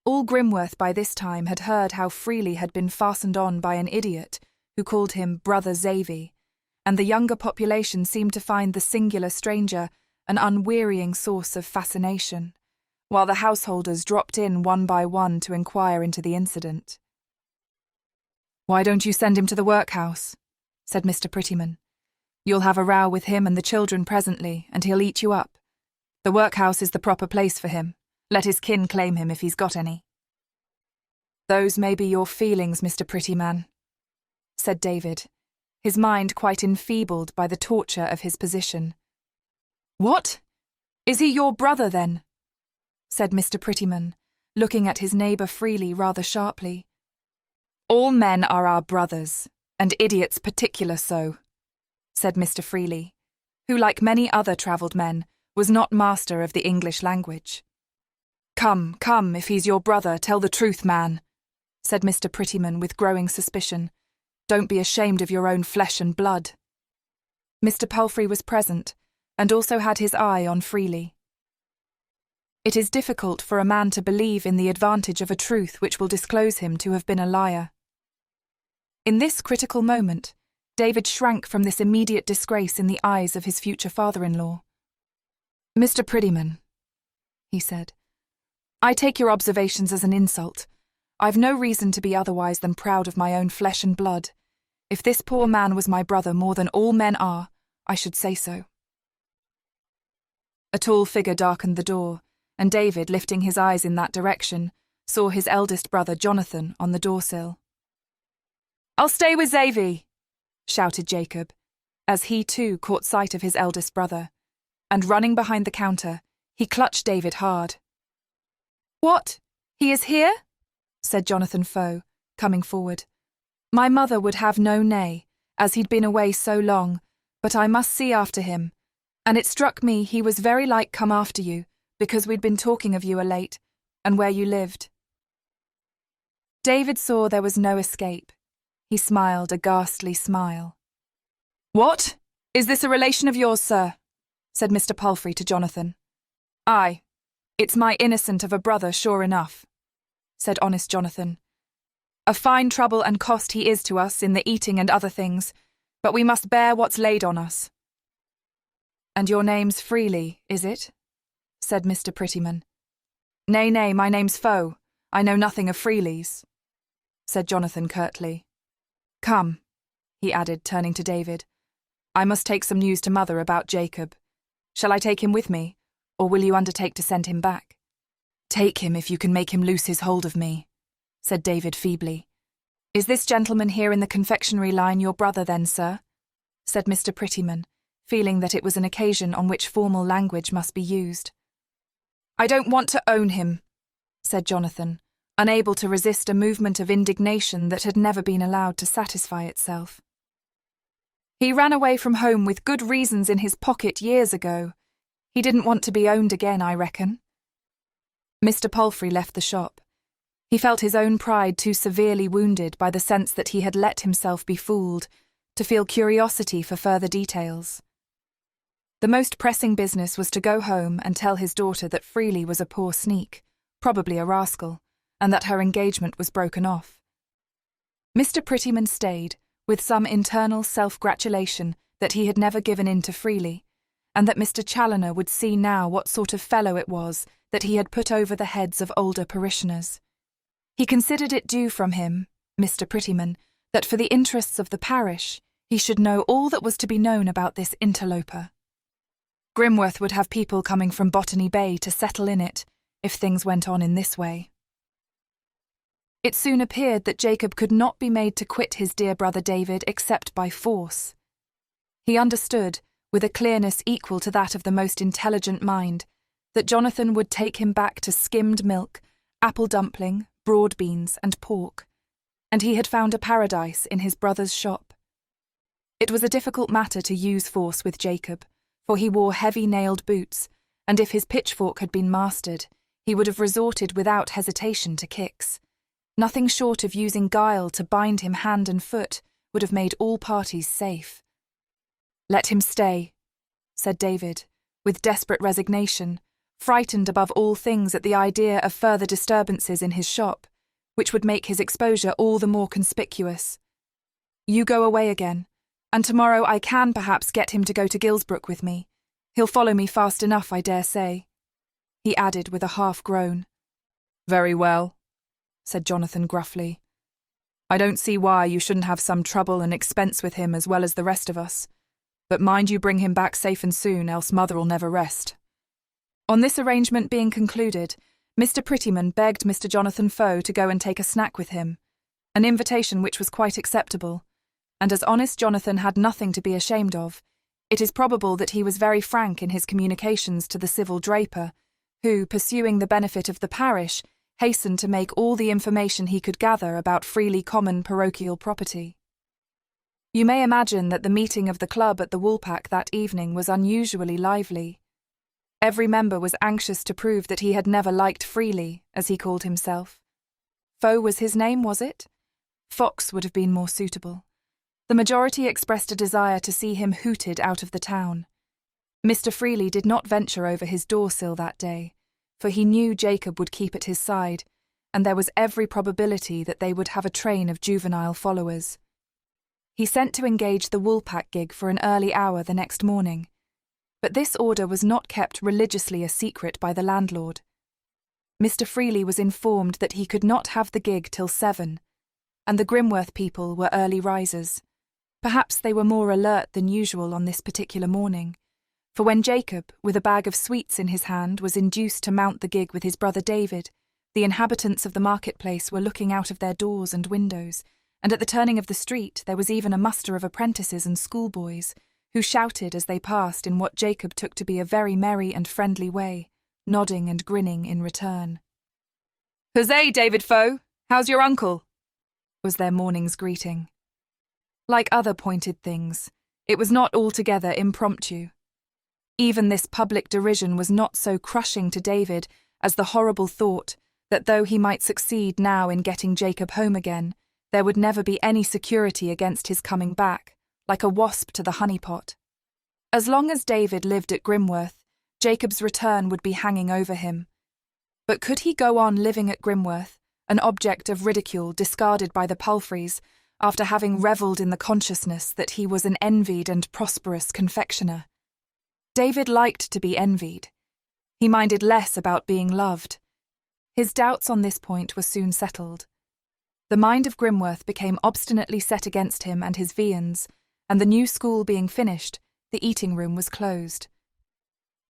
All Grimworth by this time had heard how Freely had been fastened on by an idiot who called him Brother Xavier, and the younger population seemed to find the singular stranger an unwearying source of fascination, while the householders dropped in one by one to inquire into the incident. "Why don't you send him to the workhouse?" said Mr. Prettyman. "You'll have a row with him and the children presently, and he'll eat you up. The workhouse is the proper place for him. Let his kin claim him if he's got any." "Those may be your feelings, Mr. Prettyman," said David, his mind quite enfeebled by the torture of his position. "What? Is he your brother, then?" said Mr. Prettyman, looking at his neighbour Freely rather sharply. "All men are our brothers, and idiots particular so," said Mr. Freely, who, like many other travelled men, was not master of the English language. "Come, come, if he's your brother, tell the truth, man," said Mr. Prettyman with growing suspicion. "Don't be ashamed of your own flesh and blood." Mr. Palfrey was present, and also had his eye on Freely. It is difficult for a man to believe in the advantage of a truth which will disclose him to have been a liar. In this critical moment, David shrank from this immediate disgrace in the eyes of his future father-in-law. "Mr. Prettyman," he said, "I take your observations as an insult. I've no reason to be otherwise than proud of my own flesh and blood. If this poor man was my brother more than all men are, I should say so." A tall figure darkened the door, and David, lifting his eyes in that direction, saw his eldest brother Jonathan on the doorsill. "I'll stay with Xavier," shouted Jacob, as he too caught sight of his eldest brother, and running behind the counter, he clutched David hard. "What? He is here?" said Jonathan Faux, coming forward. "My mother would have no nay, as he'd been away so long, but I must see after him, and it struck me he was very like come after you, because we'd been talking of you late, and where you lived." David saw there was no escape. He smiled a ghastly smile. "What? Is this a relation of yours, sir?" said Mr. Palfrey to Jonathan. "Aye, it's my innocent of a brother, sure enough," said honest Jonathan. "A fine trouble and cost he is to us in the eating and other things, but we must bear what's laid on us." "And your name's Freely, is it?" said Mr. Prettyman. Nay, my name's Faux. I know nothing of Freely's," said Jonathan curtly. "Come," he added, turning to David. "I must take some news to Mother about Jacob. Shall I take him with me, or will you undertake to send him back?" "Take him if you can make him loose his hold of me," said David feebly. "Is this gentleman here in the confectionery line your brother then, sir?" said Mr. Prettyman, feeling that it was an occasion on which formal language must be used. "I don't want to own him," said Jonathan, unable to resist a movement of indignation that had never been allowed to satisfy itself. "He ran away from home with good reasons in his pocket years ago. He didn't want to be owned again, I reckon." Mr. Palfrey left the shop. He felt his own pride too severely wounded by the sense that he had let himself be fooled, to feel curiosity for further details. The most pressing business was to go home and tell his daughter that Freely was a poor sneak, probably a rascal, and that her engagement was broken off. Mr. Prettyman stayed, with some internal self-gratulation that he had never given in to Freely, and that Mr. Challoner would see now what sort of fellow it was that he had put over the heads of older parishioners. He considered it due from him, Mr. Prettyman, that for the interests of the parish, he should know all that was to be known about this interloper. Grimworth would have people coming from Botany Bay to settle in it, if things went on in this way. It soon appeared that Jacob could not be made to quit his dear brother David except by force. He understood, with a clearness equal to that of the most intelligent mind, that Jonathan would take him back to skimmed milk, apple dumpling, broad beans, and pork, and he had found a paradise in his brother's shop. It was a difficult matter to use force with Jacob, for he wore heavy-nailed boots, and if his pitchfork had been mastered, he would have resorted without hesitation to kicks. Nothing short of using guile to bind him hand and foot would have made all parties safe. "Let him stay," said David, with desperate resignation, frightened above all things at the idea of further disturbances in his shop, which would make his exposure all the more conspicuous. "You go away again, and tomorrow I can perhaps get him to go to Gilsbrook with me. He'll follow me fast enough, I dare say," he added with a half-groan. "Very well," said Jonathan gruffly. "I don't see why you shouldn't have some trouble and expense with him as well as the rest of us. But mind you bring him back safe and soon, else Mother'll never rest." On this arrangement being concluded, Mr. Prettyman begged Mr. Jonathan Faux to go and take a snack with him, an invitation which was quite acceptable, and as honest Jonathan had nothing to be ashamed of, it is probable that he was very frank in his communications to the civil draper, who, pursuing the benefit of the parish, hastened to make all the information he could gather about freely common parochial property. You may imagine that the meeting of the club at the Woolpack that evening was unusually lively. Every member was anxious to prove that he had never liked Freely, as he called himself. Faux was his name, was it? Fox would have been more suitable. The majority expressed a desire to see him hooted out of the town. Mr. Freely did not venture over his door-sill that day, for he knew Jacob would keep at his side, and there was every probability that they would have a train of juvenile followers. He sent to engage the Woolpack gig for an early hour the next morning, but this order was not kept religiously a secret by the landlord. Mr. Freely was informed that he could not have the gig till 7, and the Grimworth people were early risers. Perhaps they were more alert than usual on this particular morning, for when Jacob, with a bag of sweets in his hand, was induced to mount the gig with his brother David, the inhabitants of the marketplace were looking out of their doors and windows, and at the turning of the street there was even a muster of apprentices and schoolboys, who shouted as they passed in what Jacob took to be a very merry and friendly way, nodding and grinning in return. "Huzzay, David Faux! How's your uncle?" was their morning's greeting. Like other pointed things, it was not altogether impromptu. Even this public derision was not so crushing to David as the horrible thought that though he might succeed now in getting Jacob home again, there would never be any security against his coming back, like a wasp to the honeypot. As long as David lived at Grimworth, Jacob's return would be hanging over him. But could he go on living at Grimworth, an object of ridicule discarded by the Palfreys, after having revelled in the consciousness that he was an envied and prosperous confectioner? David liked to be envied. He minded less about being loved. His doubts on this point were soon settled. The mind of Grimworth became obstinately set against him and his viands, and the new school being finished, the eating room was closed.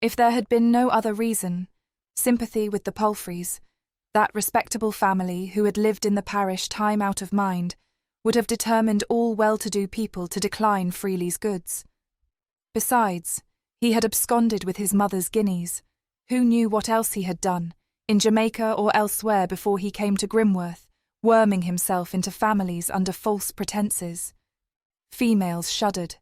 If there had been no other reason, sympathy with the Palfreys, that respectable family who had lived in the parish time out of mind, would have determined all well-to-do people to decline Freely's goods. Besides, he had absconded with his mother's guineas. Who knew what else he had done, in Jamaica or elsewhere before he came to Grimworth, worming himself into families under false pretences? Females shuddered.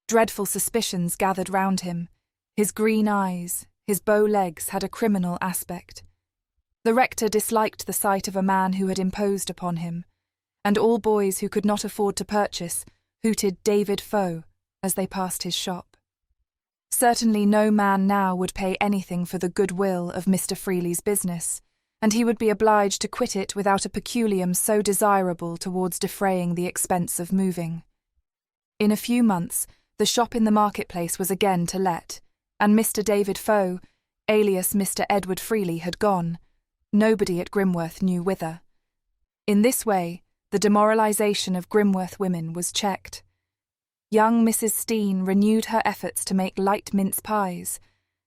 Dreadful suspicions gathered round him. His green eyes, his bow legs had a criminal aspect. The rector disliked the sight of a man who had imposed upon him, and all boys who could not afford to purchase hooted David Faux as they passed his shop. Certainly no man now would pay anything for the goodwill of Mr. Freely's business, and he would be obliged to quit it without a peculium so desirable towards defraying the expense of moving. In a few months, the shop in the marketplace was again to let, and Mr. David Faux, alias Mr. Edward Freely, had gone. Nobody at Grimworth knew whither. In this way, the demoralisation of Grimworth women was checked. Young Mrs. Steen renewed her efforts to make light mince pies,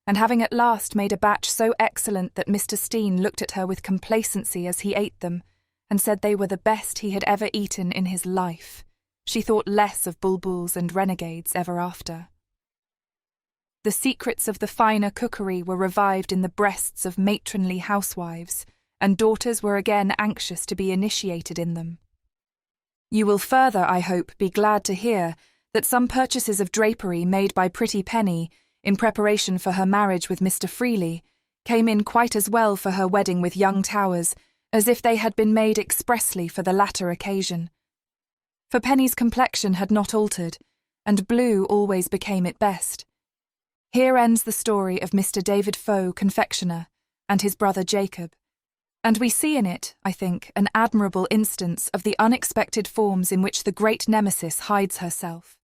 and having at last made a batch so excellent that Mr. Steen looked at her with complacency as he ate them, and said they were the best he had ever eaten in his life, she thought less of bulbuls and renegades ever after. The secrets of the finer cookery were revived in the breasts of matronly housewives, and daughters were again anxious to be initiated in them. You will further, I hope, be glad to hear that some purchases of drapery made by Pretty Penny, in preparation for her marriage with Mr. Freely, came in quite as well for her wedding with young Towers as if they had been made expressly for the latter occasion. For Penny's complexion had not altered, and blue always became it best. Here ends the story of Mr. David Faux, confectioner, and his brother Jacob, and we see in it, I think, an admirable instance of the unexpected forms in which the great Nemesis hides herself.